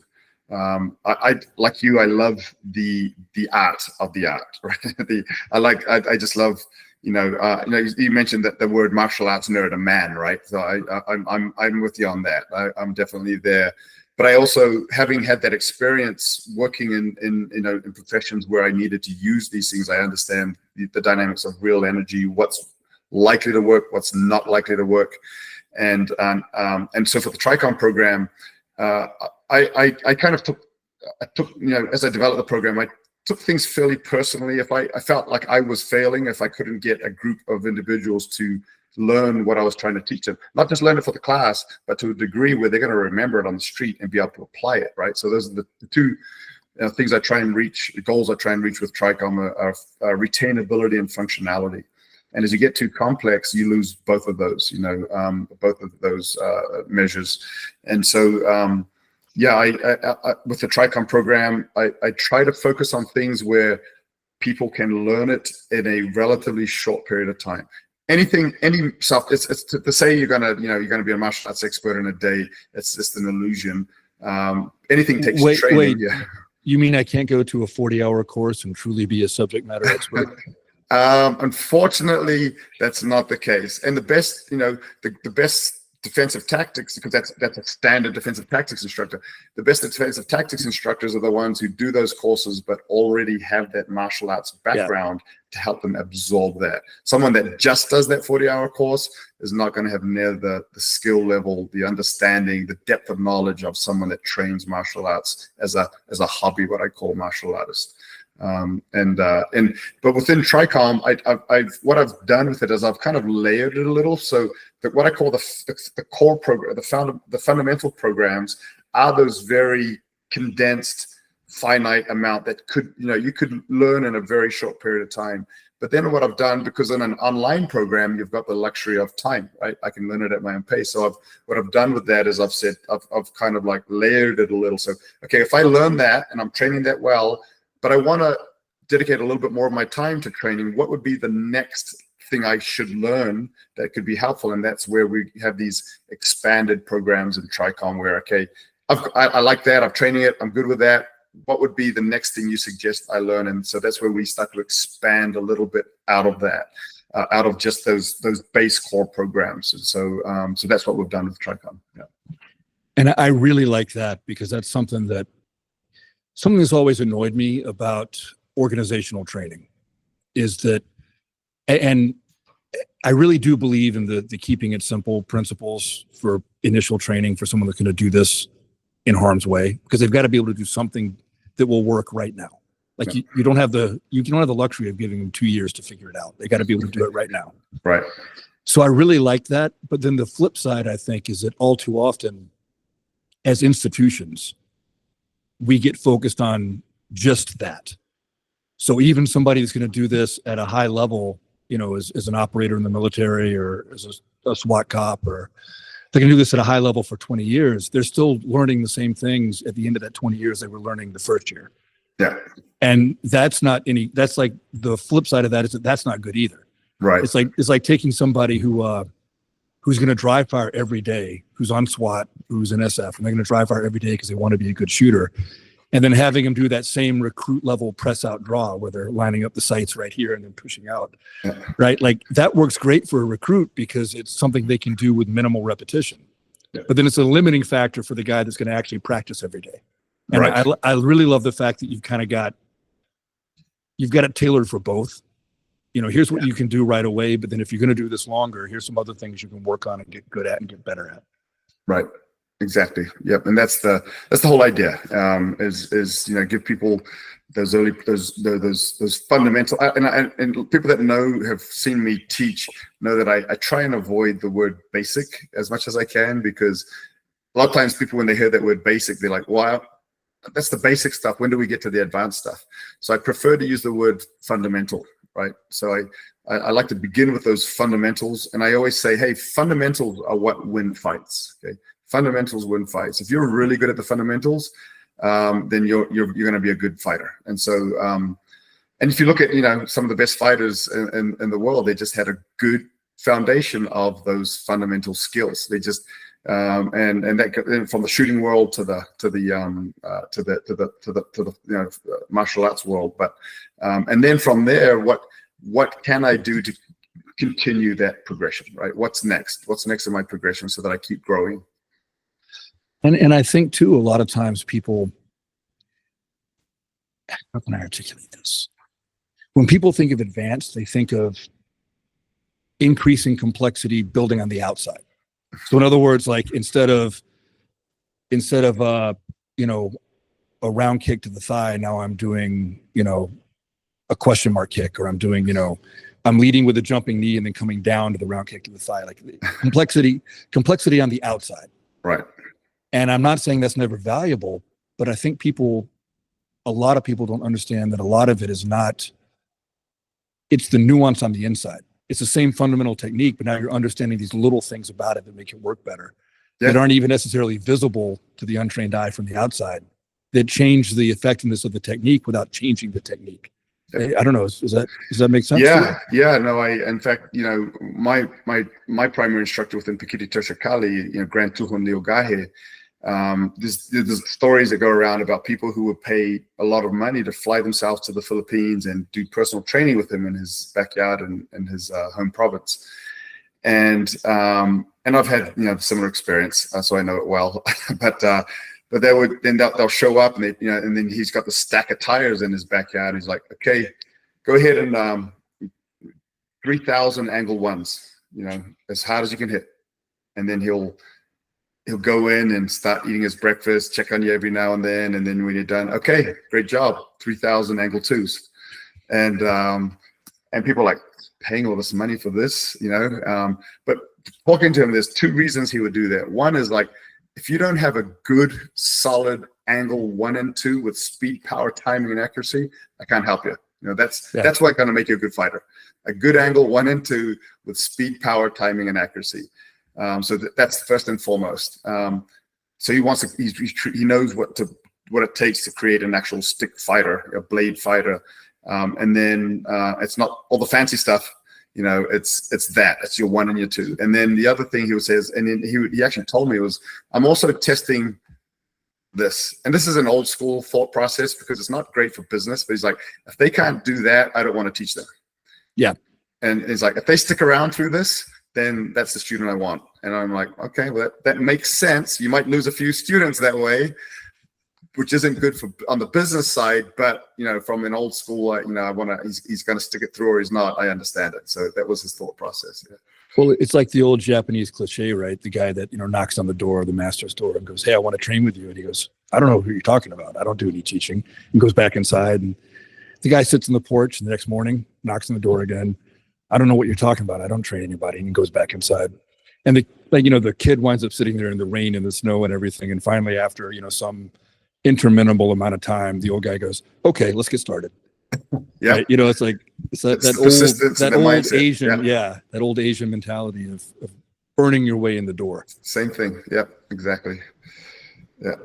I like you, I love the art of the art, right? I just love, you mentioned that the word martial arts nerd, a man, right? So I'm with you on that. I'm definitely there. But I also, having had that experience working in professions where I needed to use these things, I understand the dynamics of real energy, what's likely to work, what's not likely to work. And so for the TRICOM program, I kind of took, as I developed the program, I took things fairly personally. If I felt like I was failing, if I couldn't get a group of individuals to learn what I was trying to teach them, not just learn it for the class, but to a degree where they're going to remember it on the street and be able to apply it, right? So those are the two things I try and reach, the goals I try and reach with TRICOM are retainability and functionality. And as you get too complex, you lose both of those, both of those measures. And so, with the TRICOM program, I try to focus on things where people can learn it in a relatively short period of time. It's to say you're gonna be a martial arts expert in a day. It's just an illusion. Anything takes training. Wait. Yeah. You mean I can't go to a 40-hour course and truly be a subject matter expert? Unfortunately, that's not the case. And the best, the best defensive tactics, because that's a standard defensive tactics instructor. The best defensive tactics instructors are the ones who do those courses, but already have that martial arts background to help them absorb that. Someone that just does that 40-hour course is not going to have near the skill level, the understanding, the depth of knowledge of someone that trains martial arts as a hobby, what I call martial artist. But within TRICOM, what I've done with it is I've kind of layered it a little. So that what I call the core program, the fundamental programs are those very condensed, finite amount that you could learn in a very short period of time. But then what I've done, because in an online program, you've got the luxury of time, right? I can learn it at my own pace. So what I've done with that is I've kind of like layered it a little. So, okay, if I learn that and I'm training that well, but I want to dedicate a little bit more of my time to training, what would be the next thing I should learn that could be helpful? And that's where we have these expanded programs in TRICOM where, okay, I like that. I'm training it. I'm good with that. What would be the next thing you suggest I learn? And so that's where we start to expand a little bit out of that, out of just those base core programs. And so that's what we've done with Tricon. Yeah. And I really like that, because that's something that's always annoyed me about organizational training, is that, and I really do believe in the keeping it simple principles for initial training for someone that's going to do this in harm's way, because they've got to be able to do something that will work right now. Like you don't have the luxury of giving them 2 years to figure it out. They got to be able to do it right now. Right. So I really like that. But then the flip side, I think, is that all too often as institutions, we get focused on just that. So even somebody that's going to do this at a high level, as an operator in the military, or as a SWAT cop, or they can do this at a high level for 20 years, they're still learning the same things at the end of that 20 years they were learning the first year. Yeah. And that's like the flip side of that, is that's not good either. Right. It's like taking somebody who's going to dry fire every day, who's on SWAT, who's in SF, and they're going to dry fire every day because they want to be a good shooter, and then having them do that same recruit level press out draw where they're lining up the sights right here and then pushing out. Yeah. Right? Like that works great for a recruit because it's something they can do with minimal repetition. Yeah. But then it's a limiting factor for the guy that's going to actually practice every day. And right. I really love the fact that you've got it tailored for both. Here's what you can do right away, but then if you're going to do this longer, here's some other things you can work on and get good at and get better at. Right. Exactly. Yep. And that's the whole idea. Is give people those fundamental, and people that have seen me teach know that I try and avoid the word basic as much as I can, because a lot of times people, when they hear that word basic, they're like, wow, that's the basic stuff. When do we get to the advanced stuff? So I prefer to use the word fundamental. Right. So I like to begin with those fundamentals. And I always say, hey, fundamentals are what win fights. Okay. Fundamentals win fights. If you're really good at the fundamentals, then you're going to be a good fighter. And so, and if you look at, some of the best fighters in the world, they just had a good foundation of those fundamental skills. They just, and that from the shooting world to the martial arts world. But and then from there, what can I do to continue that progression? Right? What's next? What's next in my progression so that I keep growing? And I think too, a lot of times people, how can I articulate this? When people think of advanced, they think of increasing complexity, building on the outside. So in other words, like instead of a round kick to the thigh, now I'm doing, a question mark kick, or I'm doing, I'm leading with a jumping knee and then coming down to the round kick to the thigh, like complexity on the outside. Right. And I'm not saying that's never valuable, but I think a lot of people don't understand that a lot of it is not, it's the nuance on the inside. It's the same fundamental technique, but now you're understanding these little things about it that make it work better, that aren't even necessarily visible to the untrained eye from the outside, that change the effectiveness of the technique without changing the technique. I don't know. Does that make sense? Yeah. Yeah. No, in fact, my primary instructor within Pekiti, Tirsia Kali, Grant Tuhun Leogahe, there's stories that go around about people who would pay a lot of money to fly themselves to the Philippines and do personal training with him in his backyard and in his home province. And I've had, similar experience, so I know it well, but they'll show up and and then he's got the stack of tires in his backyard. He's like, okay, go ahead and 3,000 angle ones, as hard as you can hit. And then he'll go in and start eating his breakfast, check on you every now and then. And then when you're done, okay, great job, 3,000 angle twos. And people are like, paying all this money for this, but talking to him, there's two reasons he would do that. One is like, if you don't have a good, solid angle 1 and 2 with speed, power, timing, and accuracy, I can't help you. That's what's going to make you a good fighter. A good angle 1 and 2 with speed, power, timing, and accuracy. So that's first and foremost. So he wants to. He knows what it takes to create an actual stick fighter, a blade fighter, and then it's not all the fancy stuff. It's your 1 and your 2. And then the other thing he says, and then he actually told me was, I'm also testing this. And this is an old school thought process because it's not great for business, but he's like, if they can't do that, I don't want to teach them. Yeah. And he's like, if they stick around through this, then that's the student I want. And I'm like, okay, well, that makes sense. You might lose a few students that way, which isn't good for on the business side, but from an old school, I want to, he's going to stick it through or he's not. I understand it. So that was his thought process. Yeah. Well, it's like the old Japanese cliche, right? The guy that, knocks on the door of the master's door and goes, hey, I want to train with you. And he goes, I don't know who you're talking about. I don't do any teaching. And goes back inside. And the guy sits on the porch and the next morning, knocks on the door again. I don't know what you're talking about. I don't train anybody. And goes back inside. And the kid winds up sitting there in the rain and the snow and everything. And finally, after, some interminable amount of time, the old guy goes, okay, let's get started. Yeah. Right? It's like that old Asian, that old Asian mentality of burning your way in the door. Same thing. Yeah, exactly. Yeah.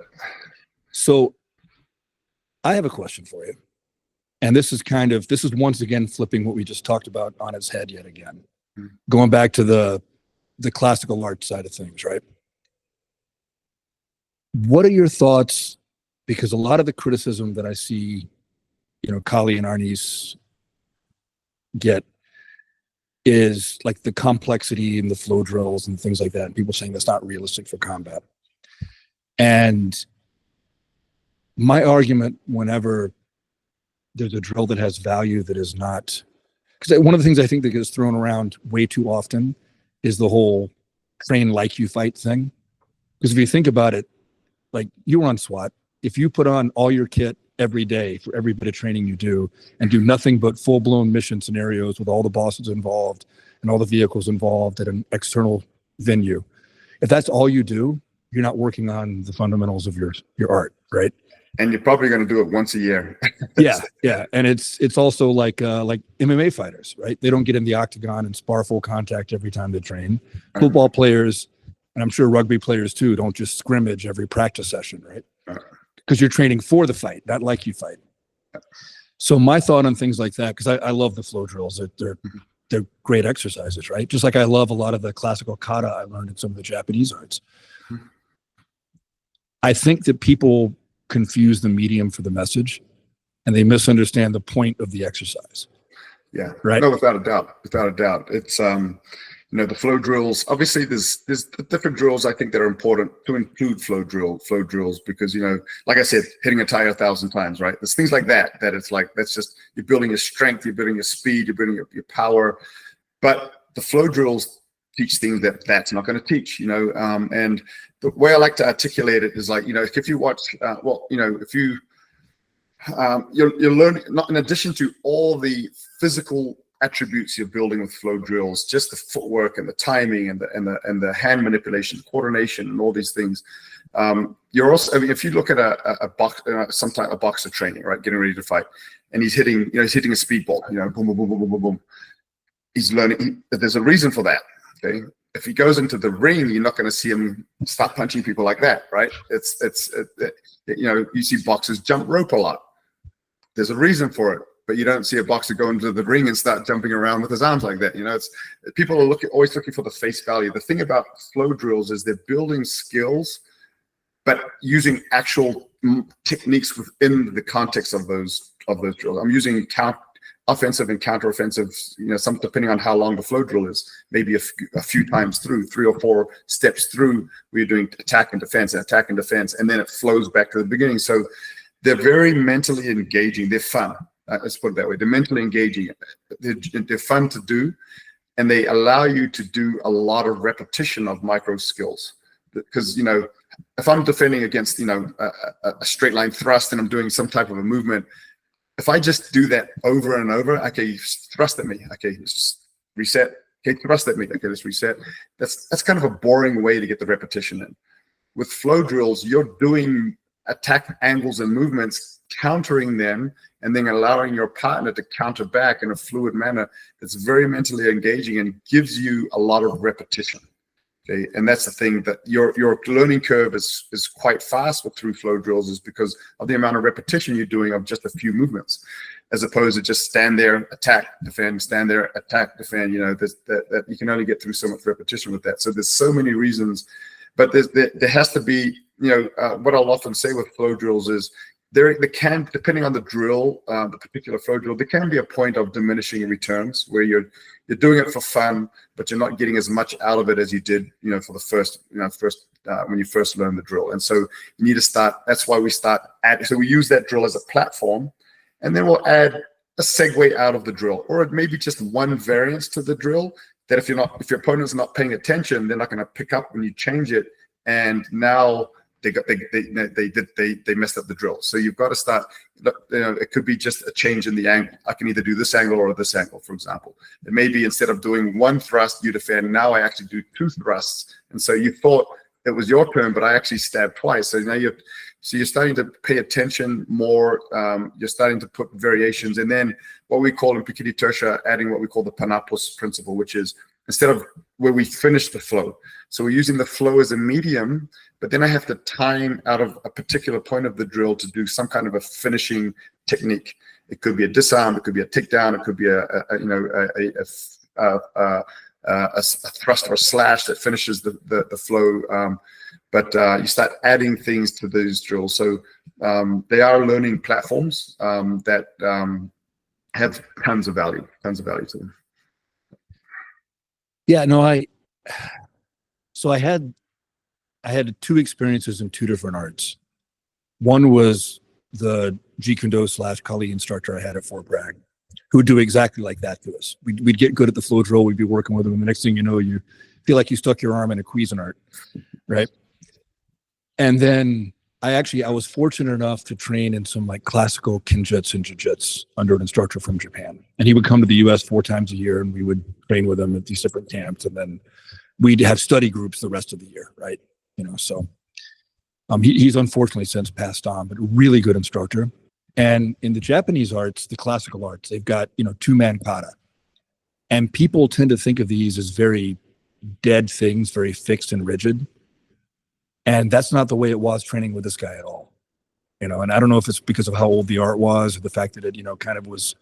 So I have a question for you. And this is once again flipping what we just talked about on its head yet again. Mm-hmm. Going back to the classical art side of things, right? What are your thoughts? Because a lot of the criticism that I see Kali and Arnis get is like the complexity and the flow drills and things like that. And people saying that's not realistic for combat. And my argument whenever there's a drill that has value that is not, because one of the things I think that gets thrown around way too often is the whole train like you fight thing. Because if you think about it, like you were on SWAT, if you put on all your kit every day for every bit of training you do and do nothing but full-blown mission scenarios with all the bosses involved and all the vehicles involved at an external venue, if that's all you do, you're not working on the fundamentals of your art, right? And you're probably going to do it once a year. Yeah. And it's also like MMA fighters, right? They don't get in the octagon and spar full contact every time they train. Football players, and I'm sure rugby players too, don't just scrimmage every practice session, right? Because you're training for the fight, not like you fight. So my thought on things like that, because I love the flow drills. They're great exercises, right? Just like I love a lot of the classical kata I learned in some of the Japanese arts. I think that people confuse the medium for the message and they misunderstand the point of the exercise. Yeah. Right. No, without a doubt. It's, the flow drills, obviously there's different drills I think that are important to include flow drills because, like I said, hitting a tire 1,000 times, right? There's things like that it's like, that's just, you're building your strength, you're building your speed, you're building your power. But the flow drills teach things that's not going to teach, and the way I like to articulate it is like, if you watch, if you're learning, not in addition to all the physical attributes you're building with flow drills, just the footwork and the timing and the hand manipulation, coordination, and all these things. You're also, if you look at a boxer training, right, getting ready to fight, and he's hitting a speedball, boom, boom, boom, boom, boom, boom, boom. He's learning. There's a reason for that. Okay, if he goes into the ring, you're not going to see him start punching people like that, right? You see boxers jump rope a lot. There's a reason for it. But you don't see a boxer go into the ring and start jumping around with his arms like that. It's people are always looking for the face value. The thing about flow drills is they're building skills, but using actual techniques within the context of those drills. I'm using offensive and counteroffensive, some depending on how long the flow drill is. Maybe a few times through, 3 or 4 steps through, where you're doing attack and defense, and then it flows back to the beginning. So they're very mentally engaging. They're fun. Let's put it that way. They're mentally engaging. They're fun to do, and they allow you to do a lot of repetition of micro skills. Because if I'm defending against a straight line thrust and I'm doing some type of a movement, if I just do that over and over, okay, thrust at me, okay, let's reset. Okay, thrust at me, okay, let's reset. That's kind of a boring way to get the repetition in. With flow drills, you're doing attack angles and movements, countering them, and then allowing your partner to counter back in a fluid manner that's very mentally engaging and gives you a lot of repetition. Okay, and that's the thing, that your learning curve is quite fast through flow drills, is because of the amount of repetition you're doing of just a few movements, as opposed to just stand there, attack, defend, stand there, attack, defend. You can only get through so much repetition with that. So there's so many reasons, but there has to be what I'll often say with flow drills is there can, depending on the drill, the particular flow drill, there can be a point of diminishing returns where you're doing it for fun, but you're not getting as much out of it as you did, for the first, when you first learned the drill. And so you need to start. That's why we start at. So we use that drill as a platform, and then we'll add a segue out of the drill, or it may be just one variance to the drill that if your opponent's not paying attention, they're not going to pick up when you change it, and now they messed up the drill. So you've got to start. It could be just a change in the angle. I can either do this angle or this angle, for example. It may be instead of doing one thrust, you defend. Now I actually do two thrusts, and so you thought it was your turn, but I actually stabbed twice. So now you're starting to pay attention more. You're starting to put variations, and then what we call in Pekiti Tirsia, adding what we call the panapus principle, which is instead of where we finish the flow. So we're using the flow as a medium, but then I have to time out of a particular point of the drill to do some kind of a finishing technique. It could be a disarm, it could be a takedown, it could be a thrust or a slash that finishes the flow. But you start adding things to those drills. So they are learning platforms that have tons of value to them. Yeah, no, I had two experiences in two different arts. One was the Jeet Kune Do / Kali instructor I had at Fort Bragg, who would do exactly like that to us. We'd get good at the flow drill. We'd be working with them. And the next thing you know, you feel like you stuck your arm in a Cuisinart, right? And then I was fortunate enough to train in some like classical kinjutsu and jujutsu under an instructor from Japan. And he would come to the US 4 times a year, and we would train with him at these different camps. And then we'd have study groups the rest of the year, right? So he's unfortunately since passed on, but a really good instructor. And in the Japanese arts, the classical arts, they've got, 2-man kata. And people tend to think of these as very dead things, very fixed and rigid. And that's not the way it was training with this guy at all. And I don't know if it's because of how old the art was, or the fact that it, kind of was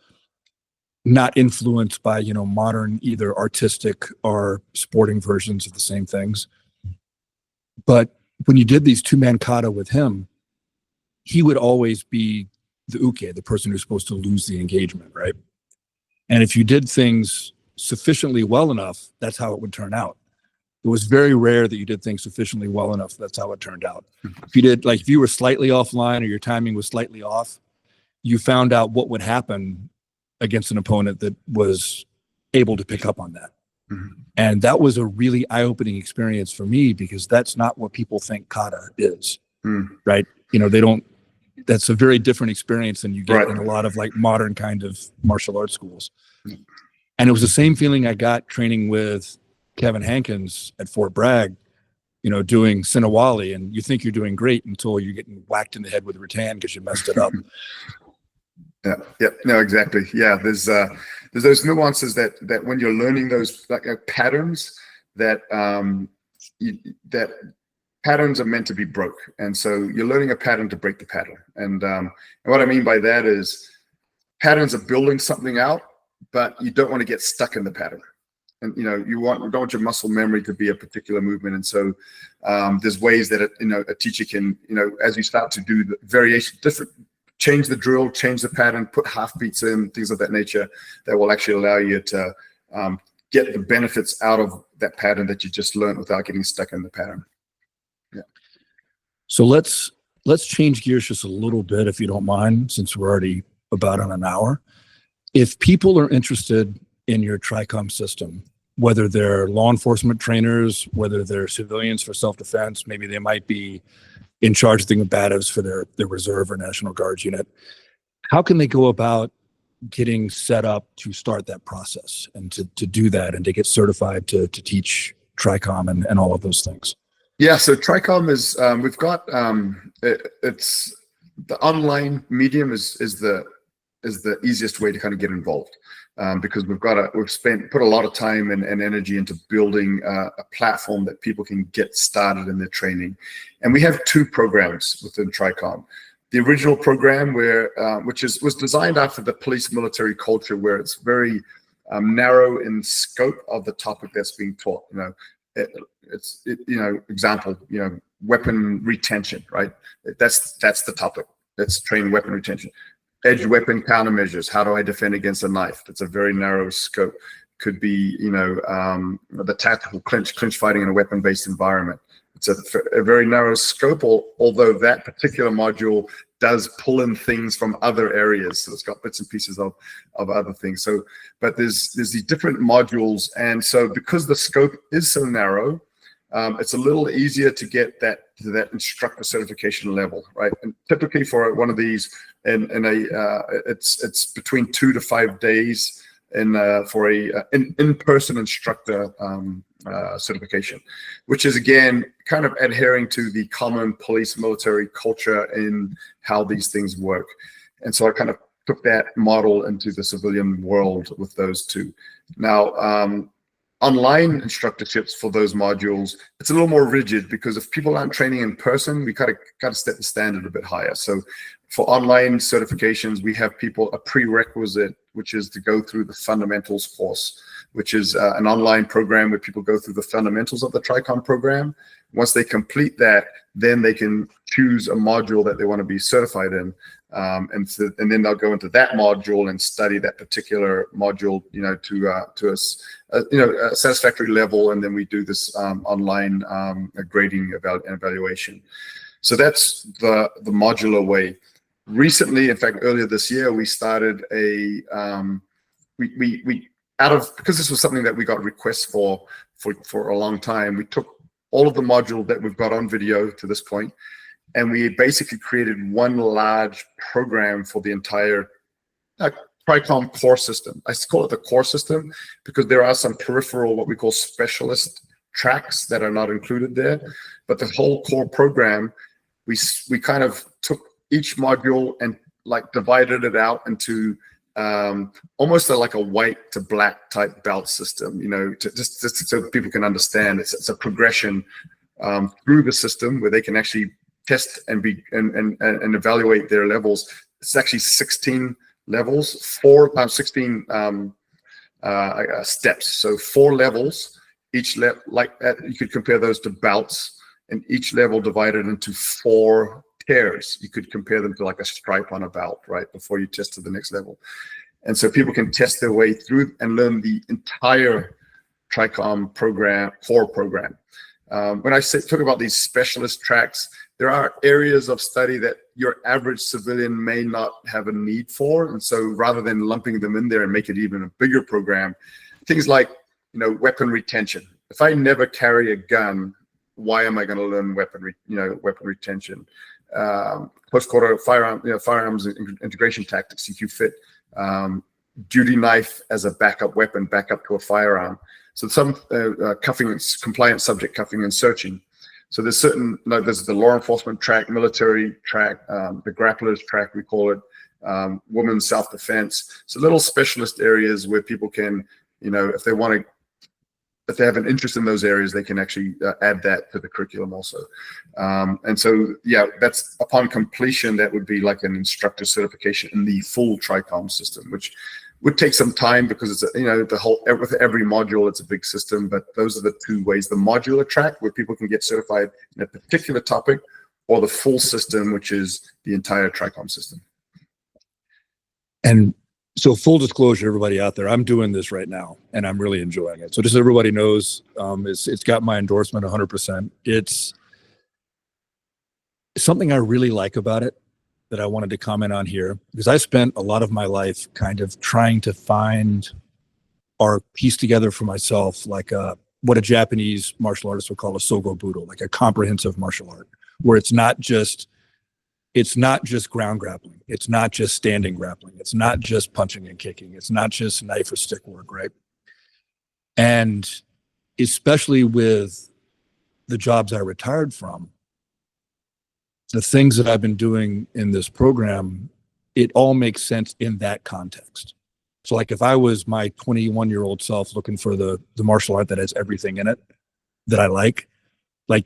not influenced by, modern either artistic or sporting versions of the same things. But when you did these 2-man kata with him, he would always be the uke, the person who's supposed to lose the engagement, right? And if you did things sufficiently well enough, that's how it would turn out. It was very rare that you did things sufficiently well enough, that's how it turned out. If you were slightly offline or your timing was slightly off, you found out what would happen against an opponent that was able to pick up on that. Mm-hmm. And that was a really eye-opening experience for me, because that's not what people think kata is, right? That's a very different experience than you get in a lot of like modern kind of martial arts schools. And it was the same feeling I got training with Kevin Hankins at Fort Bragg, doing Sinawali, and you think you're doing great until you're getting whacked in the head with a rattan because you messed it up. Yeah, no, exactly. Yeah, there's those nuances that when you're learning those patterns, that patterns are meant to be broke, and so you're learning a pattern to break the pattern. And what I mean by that is patterns are building something out, but you don't want to get stuck in the pattern. And you don't want your muscle memory to be a particular movement. And so there's ways that a teacher can, as you start to do the variation, change the drill, change the pattern, put half beats in, things of that nature, that will actually allow you to get the benefits out of that pattern that you just learned without getting stuck in the pattern. Yeah. So let's change gears just a little bit, if you don't mind, since we're already about on an hour. If people are interested in your TRICOM system, whether they're law enforcement trainers, whether they're civilians for self-defense, maybe they might be in charge of the combatives for their reserve or National Guards unit, how can they go about getting set up to start that process and to do that and to get certified to teach TRICOM and all of those things? Yeah, so TRICOM is, we've got, it's the online medium is the easiest way to kind of get involved. Because we've put a lot of time and energy into building a platform that people can get started in their training. And we have 2 programs within TRICOM. The original program, which was designed after the police military culture, where it's very narrow in scope of the topic that's being taught. Example, weapon retention, right? That's the topic. Let's train weapon retention. Edge weapon countermeasures. How do I defend against a knife? That's a very narrow scope. Could be, the tactical clinch fighting in a weapon-based environment. It's a very narrow scope, although that particular module does pull in things from other areas. So it's got bits and pieces of other things. So, but there's these different modules. And so because the scope is so narrow, it's a little easier to get to that instructor certification level, right? And typically for one of these, it's between 2 to 5 days for a in-person instructor certification, which is again kind of adhering to the common police military culture in how these things work. And so I kind of took that model into the civilian world with those two. Now, online instructorships for those modules, it's a little more rigid, because if people aren't training in person, we got to set the standard a bit higher. So for online certifications, we have people a prerequisite, which is to go through the fundamentals course, which is an online program where people go through the fundamentals of the TRICOM program. Once they complete that, then they can choose a module that they want to be certified in. And then they'll go into that module and study that particular module, to a satisfactory level. And then we do this online grading evaluation. So that's the modular way. Recently, in fact, earlier this year, we started because this was something that we got requests for a long time. We took all of the modules that we've got on video to this point, and we basically created one large program for the entire TRICOM core system. I call it the core system because there are some peripheral, what we call specialist tracks that are not included there. But the whole core program, we kind of took each module and divided it out into almost like a white to black type belt system, just so people can understand. It's a progression through the system where they can actually test and evaluate their levels. It's actually 16 levels, 16 steps. So 4 levels, each level, you could compare those to belts, and each level divided into 4 pairs. You could compare them to like a stripe on a belt, right, before you test to the next level. And so people can test their way through and learn the entire TRICOM program, core program. When I talk about these specialist tracks, there are areas of study that your average civilian may not have a need for. And so rather than lumping them in there and make it even a bigger program, things like, weapon retention. If I never carry a gun, why am I going to learn weapon retention? Close quarter firearms integration tactics, CQ fit, duty knife as a backup weapon, backup to a firearm. So some cuffing, compliant subject cuffing and searching. So there's there's the law enforcement track, military track, the grapplers track, we call it, women's self-defense. So little specialist areas where people can, if they have an interest in those areas, they can actually add that to the curriculum also. And so, that's upon completion, that would be like an instructor certification in the full TRICOM system, which would take some time because it's, with every module, it's a big system, but those are the 2 ways: the modular track where people can get certified in a particular topic, or the full system, which is the entire TRICOM system. And so full disclosure, everybody out there, I'm doing this right now and I'm really enjoying it. So just so everybody knows, it's got my endorsement 100%. It's something I really like about it that I wanted to comment on here, because I spent a lot of my life kind of trying to find or piece together for myself, like what a Japanese martial artist would call a sogo budo, like a comprehensive martial art, where it's not just ground grappling. It's not just standing grappling. It's not just punching and kicking. It's not just knife or stick work, right? And especially with the jobs I retired from, the things that I've been doing in this program, it all makes sense in that context. So like if I was my 21-year-old self looking for the martial art that has everything in it that I like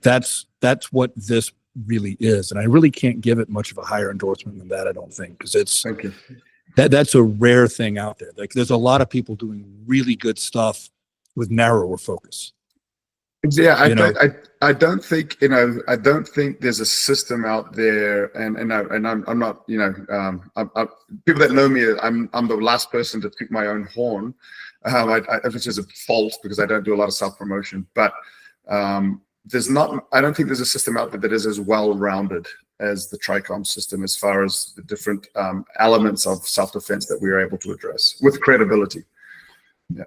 that's what this really is. And I really can't give it much of a higher endorsement than that, I don't think, because it's that's a rare thing out there. Like there's a lot of people doing really good stuff with narrower focus. Yeah, You know, I don't think, I don't think there's a system out there, and I'm not, people that know me, I'm the last person to toot my own horn, which is a fault because I don't do a lot of self promotion. But I don't think there's a system out there that is as well rounded as the TRICOM system as far as the different elements of self defense that we are able to address with credibility. Yeah.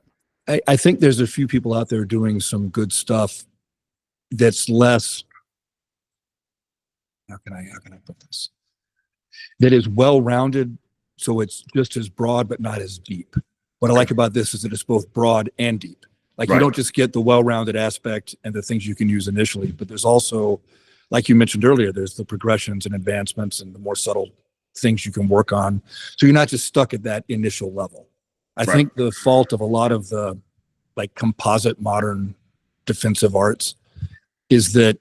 I think there's a few people out there doing some good stuff that's less, how can I put this? That is well-rounded, so it's just as broad but not as deep. What I like about this is that it's both broad and deep. Like you don't just get the well-rounded aspect and the things you can use initially, but there's also, like you mentioned earlier, there's the progressions and advancements and the more subtle things you can work on. So you're not just stuck at that initial level. I think the fault of a lot of the like composite modern defensive arts is that,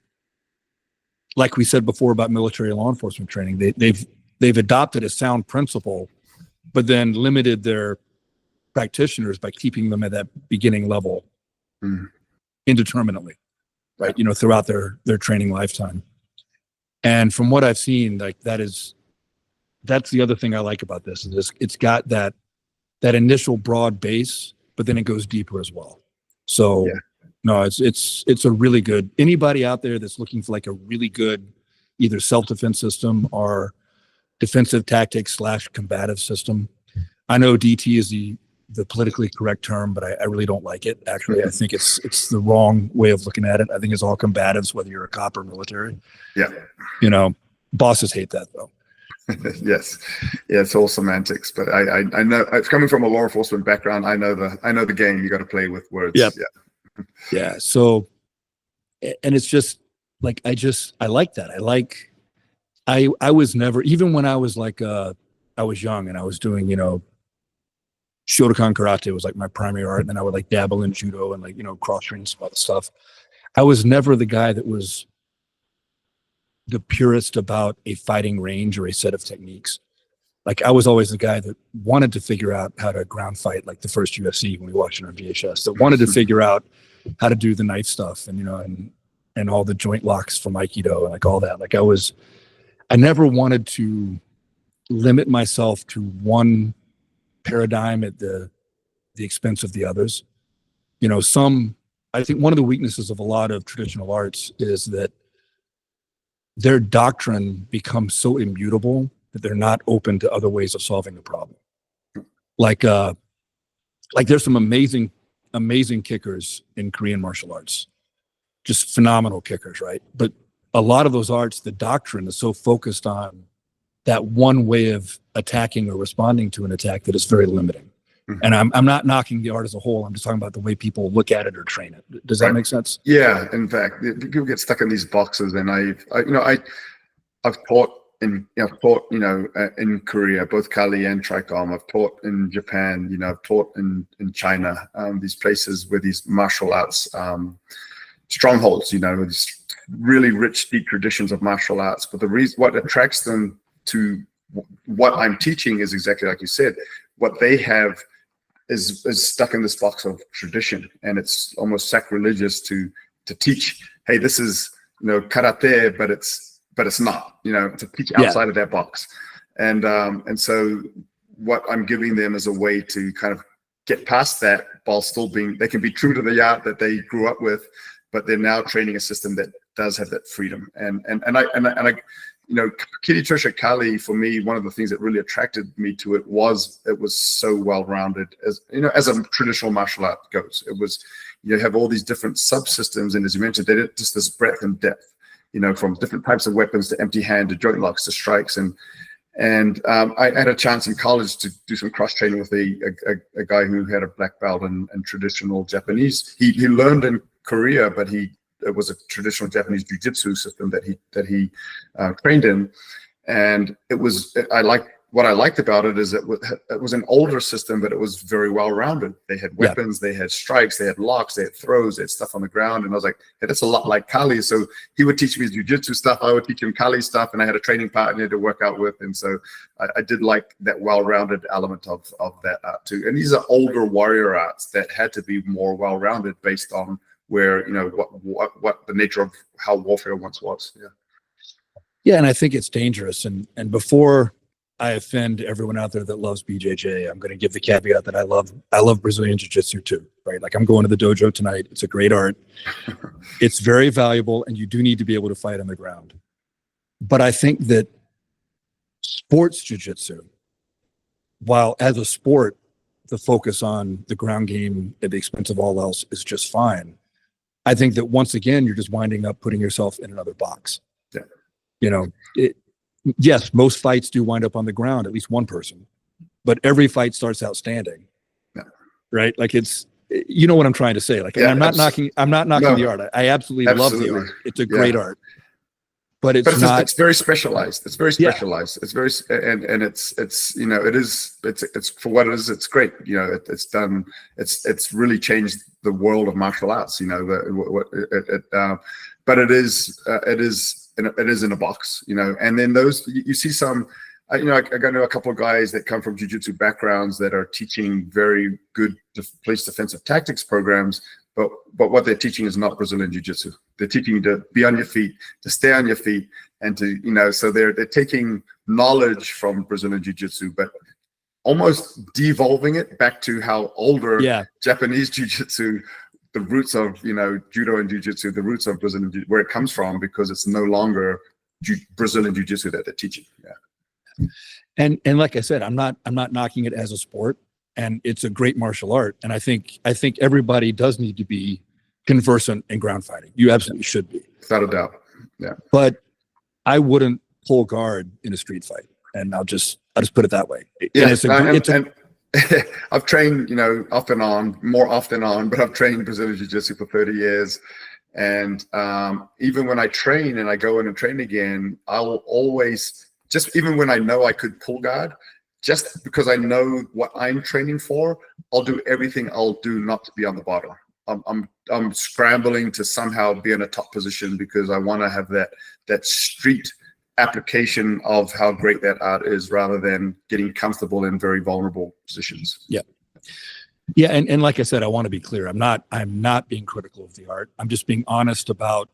like we said before about military law enforcement training, they've adopted a sound principle, but then limited their practitioners by keeping them at that beginning level indeterminately, right? Throughout their training lifetime. And from what I've seen, like that's the other thing I like about this is it's got that initial broad base, but then it goes deeper as well. So no, it's a really good, anybody out there that's looking for like a really good either self-defense system or defensive tactics / combative system. I know DT is the politically correct term, but I really don't like it. Actually, I think it's the wrong way of looking at it. I think it's all combatives, whether you're a cop or military. Yeah. Bosses hate that though. Yes, yeah, it's all semantics. But I know, coming from a law enforcement background, I know the game. You got to play with words. Yep. Yeah. So, and it's just like I like that. I was never, even when I was like I was young and I was doing Shotokan karate was like my primary art, and then I would like dabble in judo and like cross train some other stuff. I was never the guy that was the purist about a fighting range or a set of techniques. Like I was always the guy that wanted to figure out how to ground fight, like the first UFC when we watched it on VHS, that wanted to figure out how to do the knife stuff and all the joint locks from Aikido and like all that. Like I never wanted to limit myself to one paradigm at the expense of the others. I think one of the weaknesses of a lot of traditional arts is that their doctrine becomes so immutable that they're not open to other ways of solving the problem. Like there's some amazing kickers in Korean martial arts, just phenomenal kickers, right? But a lot of those arts, the doctrine is so focused on that one way of attacking or responding to an attack that is very limiting. And I'm not knocking the art as a whole. I'm just talking about the way people look at it or train it. Does that make sense? Yeah. In fact, people get stuck in these boxes, and I've taught in Korea, both Kali and TRICOM. I've taught in Japan. I've taught in China. These places where these martial arts strongholds. These really rich, deep traditions of martial arts. But what attracts them to what I'm teaching is exactly like you said. What they have is stuck in this box of tradition, and it's almost sacrilegious to teach, hey, this is karate, but it's not, to teach outside of that box. And so what I'm giving them is a way to kind of get past that while still they can be true to the art that they grew up with, but they're now training a system that does have that freedom. And I Pekiti, Tirsia, Kali, for me, one of the things that really attracted me to it was so well-rounded as a traditional martial art goes. It was, you have all these different subsystems, and as you mentioned, they did just this breadth and depth, from different types of weapons to empty hand to joint locks to strikes. And I had a chance in college to do some cross training with a guy who had a black belt in traditional Japanese. He learned in Korea, but it was a traditional Japanese jiu-jitsu system that he trained in, and what I liked about it is it was an older system, but it was very well-rounded. They had weapons, they had strikes, they had locks, they had throws, they had stuff on the ground, and I was like, hey, that's a lot like Kali. So he would teach me jiu-jitsu stuff, I would teach him Kali stuff, and I had a training partner to work out with, and so I did like that well-rounded element of that art too. And these are older warrior arts that had to be more well-rounded based on where, you know, what the nature of how warfare once was. Yeah. Yeah, and I think it's dangerous. And before I offend everyone out there that loves BJJ, I'm going to give the caveat that I love Brazilian Jiu-Jitsu too, right? Like, I'm going to the dojo tonight. It's a great art. It's very valuable, and you do need to be able to fight on the ground. But I think that sports jiu-jitsu, while as a sport, the focus on the ground game at the expense of all else is just fine, I think that once again, you're just winding up putting yourself in another box. Yeah. You know, yes, most fights do wind up on the ground, at least one person, but every fight starts out standing. Yeah. Right? Like, it's, you know what I'm trying to say. Like, yeah, I'm not knocking the art. I absolutely love the art. It's a great art. But it's not. It's very specialized. It's very specialized. Yeah. It's very and it's you know, it's for what it is. It's great. You know, it's really changed the world of martial arts. You know, but it is in a box. You know, and then those you see some. You know, I got to know a couple of guys that come from jiu-jitsu backgrounds that are teaching very good police defensive tactics programs. But what they're teaching is not Brazilian Jiu-Jitsu. They're teaching you to be on your feet, to stay on your feet, and to, you know, so they're taking knowledge from Brazilian Jiu-Jitsu, but almost devolving it back to how older Japanese Jiu-Jitsu, the roots of, you know, Judo and Jiu-Jitsu, the roots of Brazilian Jiu-Jitsu, where it comes from, because it's no longer Brazilian Jiu-Jitsu that they're teaching. Yeah. And like I said, I'm not knocking it as a sport. And it's a great martial art. And I think everybody does need to be conversant in ground fighting. You absolutely should be. Without a doubt. Yeah. But I wouldn't pull guard in a street fight. And I'll just put it that way. Yeah. And I've trained, you know, more often on, but I've trained Brazilian Jiu-Jitsu for 30 years. And even when I train and I go in and train again, I will always, just even when I know I could pull guard, just because I know what I'm training for, I'll do everything I'll do not to be on the bottom. I'm scrambling to somehow be in a top position because I want to have that street application of how great that art is, rather than getting comfortable in very vulnerable positions. Yeah. Yeah. And like I said, I want to be clear. I'm not being critical of the art. I'm just being honest about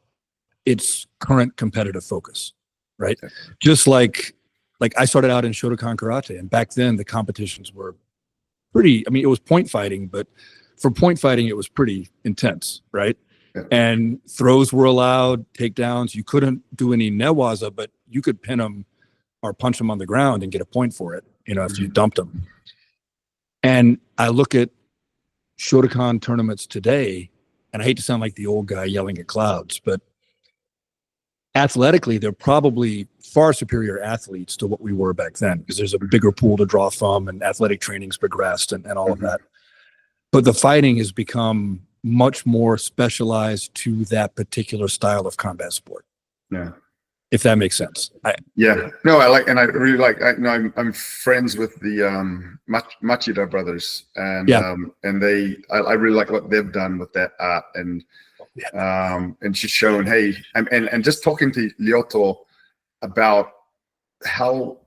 its current competitive focus. Right. Okay. Just like I started out in Shotokan karate, and back then the competitions were pretty, I mean, it was point fighting, but for point fighting, it was pretty intense, right? Yeah. And throws were allowed, takedowns. You couldn't do any newaza, but you could pin them or punch them on the ground and get a point for it, you know, if you dumped them. And I look at Shotokan tournaments today, and I hate to sound like the old guy yelling at clouds, but athletically, they're probably far superior athletes to what we were back then, because there's a bigger pool to draw from, and athletic training's progressed and all of that. But the fighting has become much more specialized to that particular style of combat sport. Yeah. If that makes sense. I really like, I'm friends with the Machida brothers, and I really like what they've done with that art, and she's shown, hey, and just talking to Lyoto about how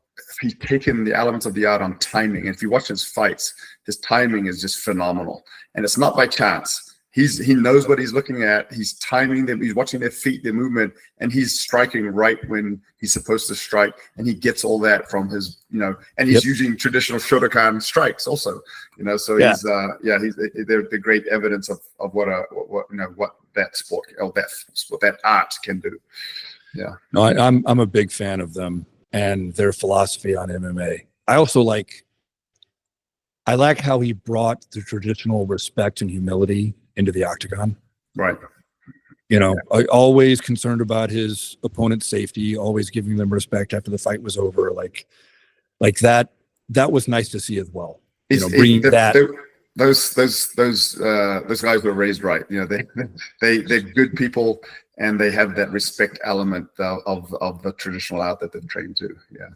he's taken the elements of the art on timing. And if you watch his fights, his timing is just phenomenal, and it's not by chance. He knows what he's looking at. He's timing them. He's watching their feet, their movement, and he's striking right when he's supposed to strike. And he gets all that from his, you know, and he's using traditional Shotokan strikes also, you know. So they're the great evidence of what that sport or that art can do. Yeah. No, I'm a big fan of them and their philosophy on MMA. I like how he brought the traditional respect and humility into the octagon. Right. You know, always concerned about his opponent's safety, always giving them respect after the fight was over. Like that was nice to see as well. You know, bringing that. Those guys were raised right. You know, they're good people, and they have that respect element of the traditional art that they've trained to. Yeah.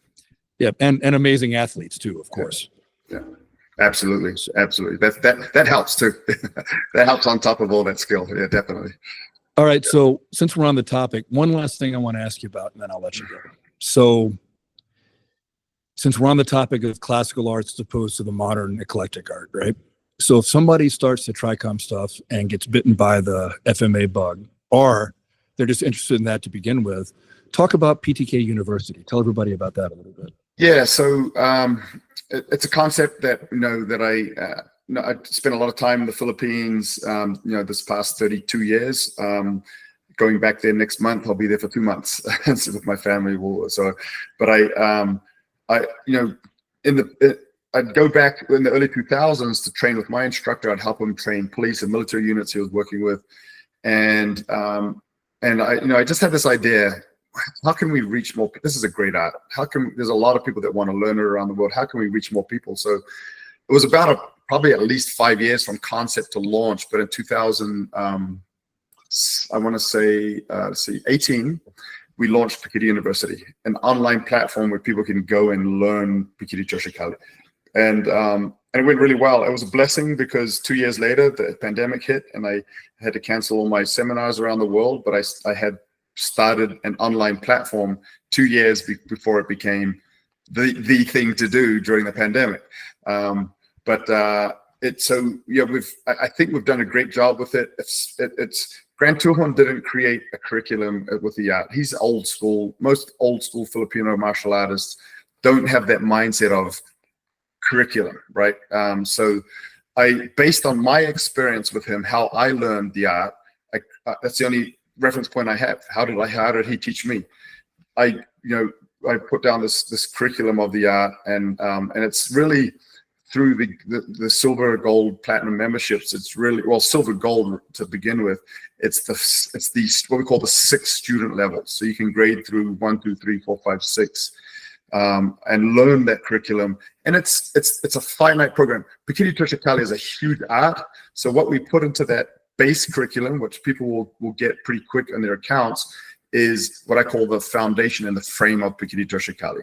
Yeah. And amazing athletes too, of course. Yeah. Absolutely. That helps too. That helps on top of all that skill. Yeah, definitely. All right. So since we're on the topic, one last thing I want to ask you about, and then I'll let you go. So since we're on the topic of classical arts as opposed to the modern eclectic art, right? So if somebody starts the TRICOM stuff and gets bitten by the FMA bug, or they're just interested in that to begin with, talk about PTK University. Tell everybody about that a little bit. Yeah, so it's a concept that I spent a lot of time in the Philippines. This past 32 years. Going back there next month, I'll be there for 2 months with my family. I'd go back in the early 2000s to train with my instructor. I'd help him train police and military units he was working with, and I just had this idea: how can we reach more? This is a great art. There's a lot of people that want to learn it around the world. How can we reach more people? So it was about probably at least 5 years from concept to launch. But in 2000, I want to say 18. We launched Pekiti University, an online platform where people can go and learn Pekiti Tirsia Kali. And it went really well. It was a blessing because 2 years later, the pandemic hit and I had to cancel all my seminars around the world, but I had started an online platform 2 years before it became the thing to do during the pandemic. I think we've done a great job with it. Grant Tuhon didn't create a curriculum with the art. He's old school. Most old school Filipino martial artists don't have that mindset of curriculum, right? Based on my experience with him, how I learned the art, that's the only reference point I have. How did he teach me? I put down this curriculum of the art, and it's really through the silver, gold, platinum memberships. It's really, well, silver, gold to begin with. It's what we call the 6 student levels. So you can grade through 1, 2, 3, 4, 5, 6, and learn that curriculum. And it's a finite program. Pekiti Tirsia Kali is a huge art. So what we put into that base curriculum, which people will get pretty quick on their accounts, is what I call the foundation and the frame of Pekiti Tirsia Kali.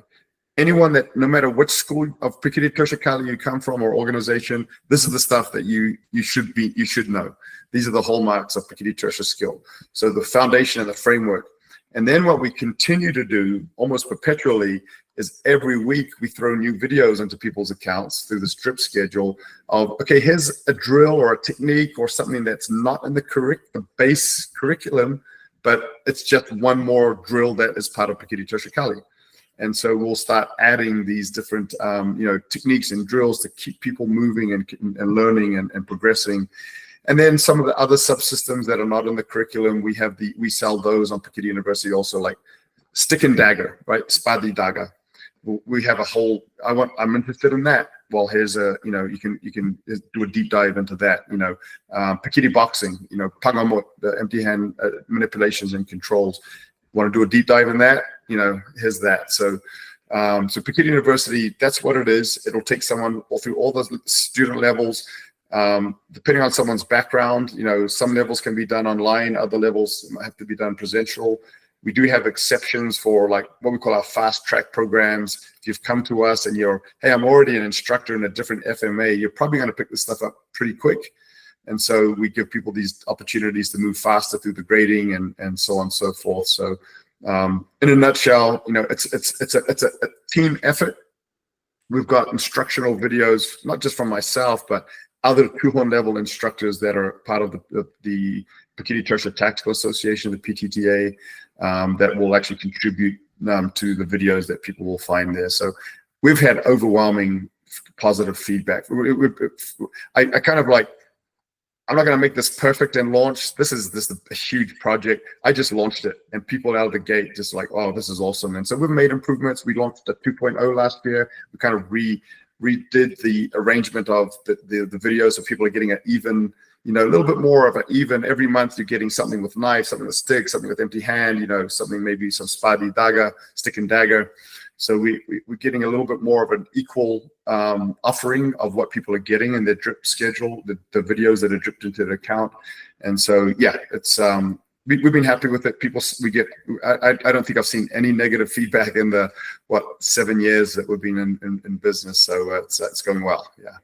Anyone that, no matter which school of Pekiti Tirsia Kali you come from or organization, this is the stuff that you should know. These are the hallmarks of Pekiti Tirsia skill. So the foundation and the framework. And then what we continue to do almost perpetually is every week we throw new videos into people's accounts through this drip schedule of, okay, here's a drill or a technique or something that's not in the base curriculum, but it's just one more drill that is part of Pekiti Tirsia Kali. And so we'll start adding these different techniques and drills to keep people moving and learning and progressing. And then some of the other subsystems that are not in the curriculum, we sell those on Pekiti University also, like stick and dagger, right? Spadi daga. We have a whole, I'm interested in that. Well, here's you can do a deep dive into that, Pekiti boxing, pangamot, the empty hand manipulations and controls. Want to do a deep dive in that? Here's that. So Pekiti University, that's what it is. It'll take someone through all the student levels, depending on someone's background. Some levels can be done online, other levels have to be done presential. We do have exceptions for like what we call our fast track programs. If you've come to us and hey, I'm already an instructor in a different FMA, you're probably going to pick this stuff up pretty quick. And so we give people these opportunities to move faster through the grading and so on and so forth. So in a nutshell, it's a team effort. We've got instructional videos, not just from myself, but other Tuhon level instructors that are part of the Pekiti Tirsia Tactical Association, the PTTA, that will actually contribute to the videos that people will find there. So we've had overwhelming positive feedback. I kind of like, I'm not going to make this perfect and launch. This is a huge project. I just launched it and people out of the gate just like, oh, this is awesome. And so we've made improvements. We launched a 2.0 last year. We kind of redid the arrangement of the videos, so people are getting an even, a little bit more of an even. Every month you're getting something with knife, something with stick, something with empty hand, something maybe some spadi daga, stick and dagger. So we're getting a little bit more of an equal offering of what people are getting in their drip schedule, the videos that are dripped into the account. And so, yeah, it's we've been happy with it. I don't think I've seen any negative feedback in the 7 years that we've been in business. So it's going well. Yeah.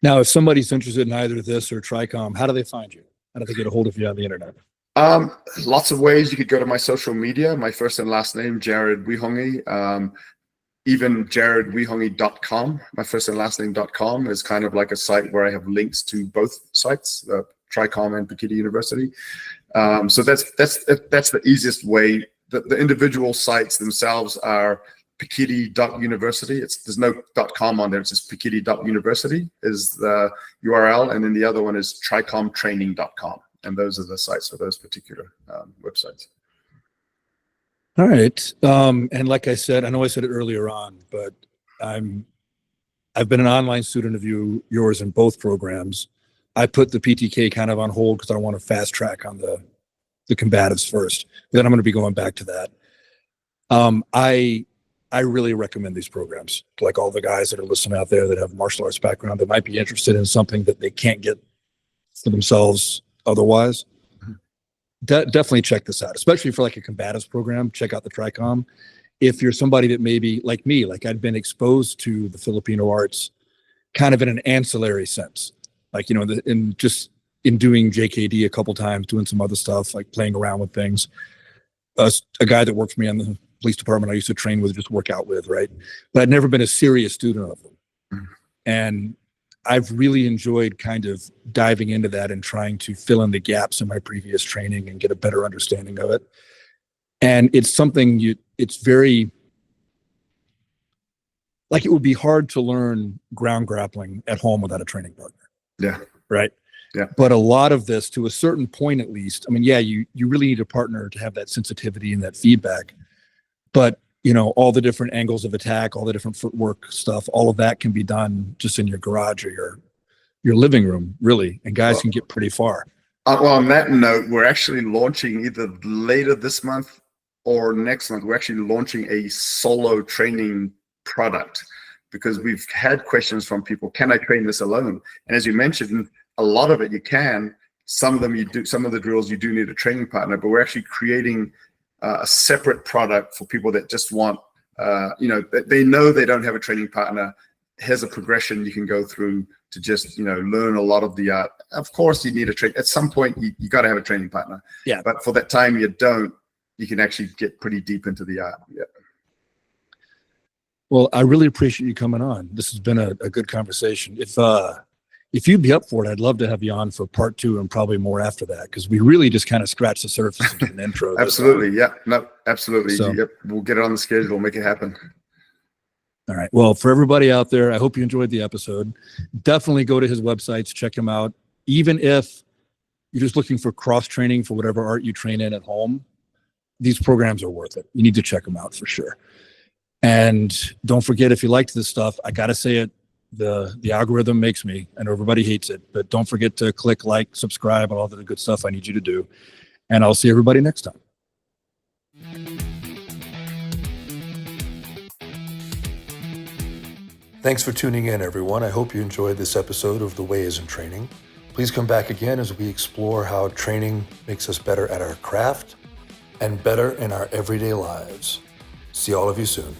Now, if somebody's interested in either this or TRICOM, how do they find you? How do they get a hold of you on the internet? Lots of ways. You could go to my social media, my first and last name, Jared Wihongi. even jaredwihongi.com, my first and last name.com, is kind of like a site where I have links to both sites, Tricom and Pekiti University. So that's the easiest way. The individual sites themselves are Pekiti.university. There's no .com on there. It's just Pekiti.university is the URL, and then the other one is tricomtraining.com, and those are the sites for those particular websites. All right. And like I said, I know I said it earlier on, but I've been an online student of yours in both programs. I put the PTK kind of on hold because I want to fast track on the combatives first. Then I'm going to be going back to that. I really recommend these programs to like all the guys that are listening out there that have martial arts background that might be interested in something that they can't get for themselves otherwise. Definitely check this out, especially for like a combatives program. Check out the Tricom. If you're somebody that maybe like me, like I'd been exposed to the Filipino arts kind of in an ancillary sense, like, you know, in doing JKD a couple times, doing some other stuff, like playing around with things. A guy that worked for me on the police department I used to train with, just work out with, right? But I'd never been a serious student of them. And I've really enjoyed kind of diving into that and trying to fill in the gaps in my previous training and get a better understanding of it. And it's something it's very, like, it would be hard to learn ground grappling at home without a training partner. Yeah. Right. Yeah. But a lot of this, to a certain point at least, I mean, yeah, you really need a partner to have that sensitivity and that feedback. But, you know, all the different angles of attack, all the different footwork stuff, all of that can be done just in your garage or your living room, really. And guys can get pretty far. Well, on that note, we're actually launching either later this month or next month. We're actually launching a solo training product because we've had questions from people. Can I train this alone? And as you mentioned, a lot of it you can. Some of them you do. Some of the drills you do need a training partner. But we're actually creating a separate product for people that just want, you know, they know they don't have a training partner. Here's a progression you can go through to just, you know, learn a lot of the art. Of course, you need a train. At some point, you got to have a training partner. Yeah. But for that time you don't, you can actually get pretty deep into the art. Yeah. Well, I really appreciate you coming on. This has been a good conversation. If you'd be up for it, I'd love to have you on for part 2 and probably more after that, because we really just kind of scratched the surface and did an intro. Absolutely. Yeah. No, absolutely. So, yep. We'll get it on the schedule. Make it happen. All right. Well, for everybody out there, I hope you enjoyed the episode. Definitely go to his websites, check him out. Even if you're just looking for cross training for whatever art you train in at home, these programs are worth it. You need to check them out for sure. And don't forget, if you liked this stuff, I got to say it, the algorithm makes me, and everybody hates it, but don't forget to click like, subscribe, and all the good stuff I need you to do. And I'll see everybody next time. Thanks for tuning in, everyone. I hope you enjoyed this episode of The Way is in Training. Please come back again as we explore how training makes us better at our craft and better in our everyday lives. See all of you soon.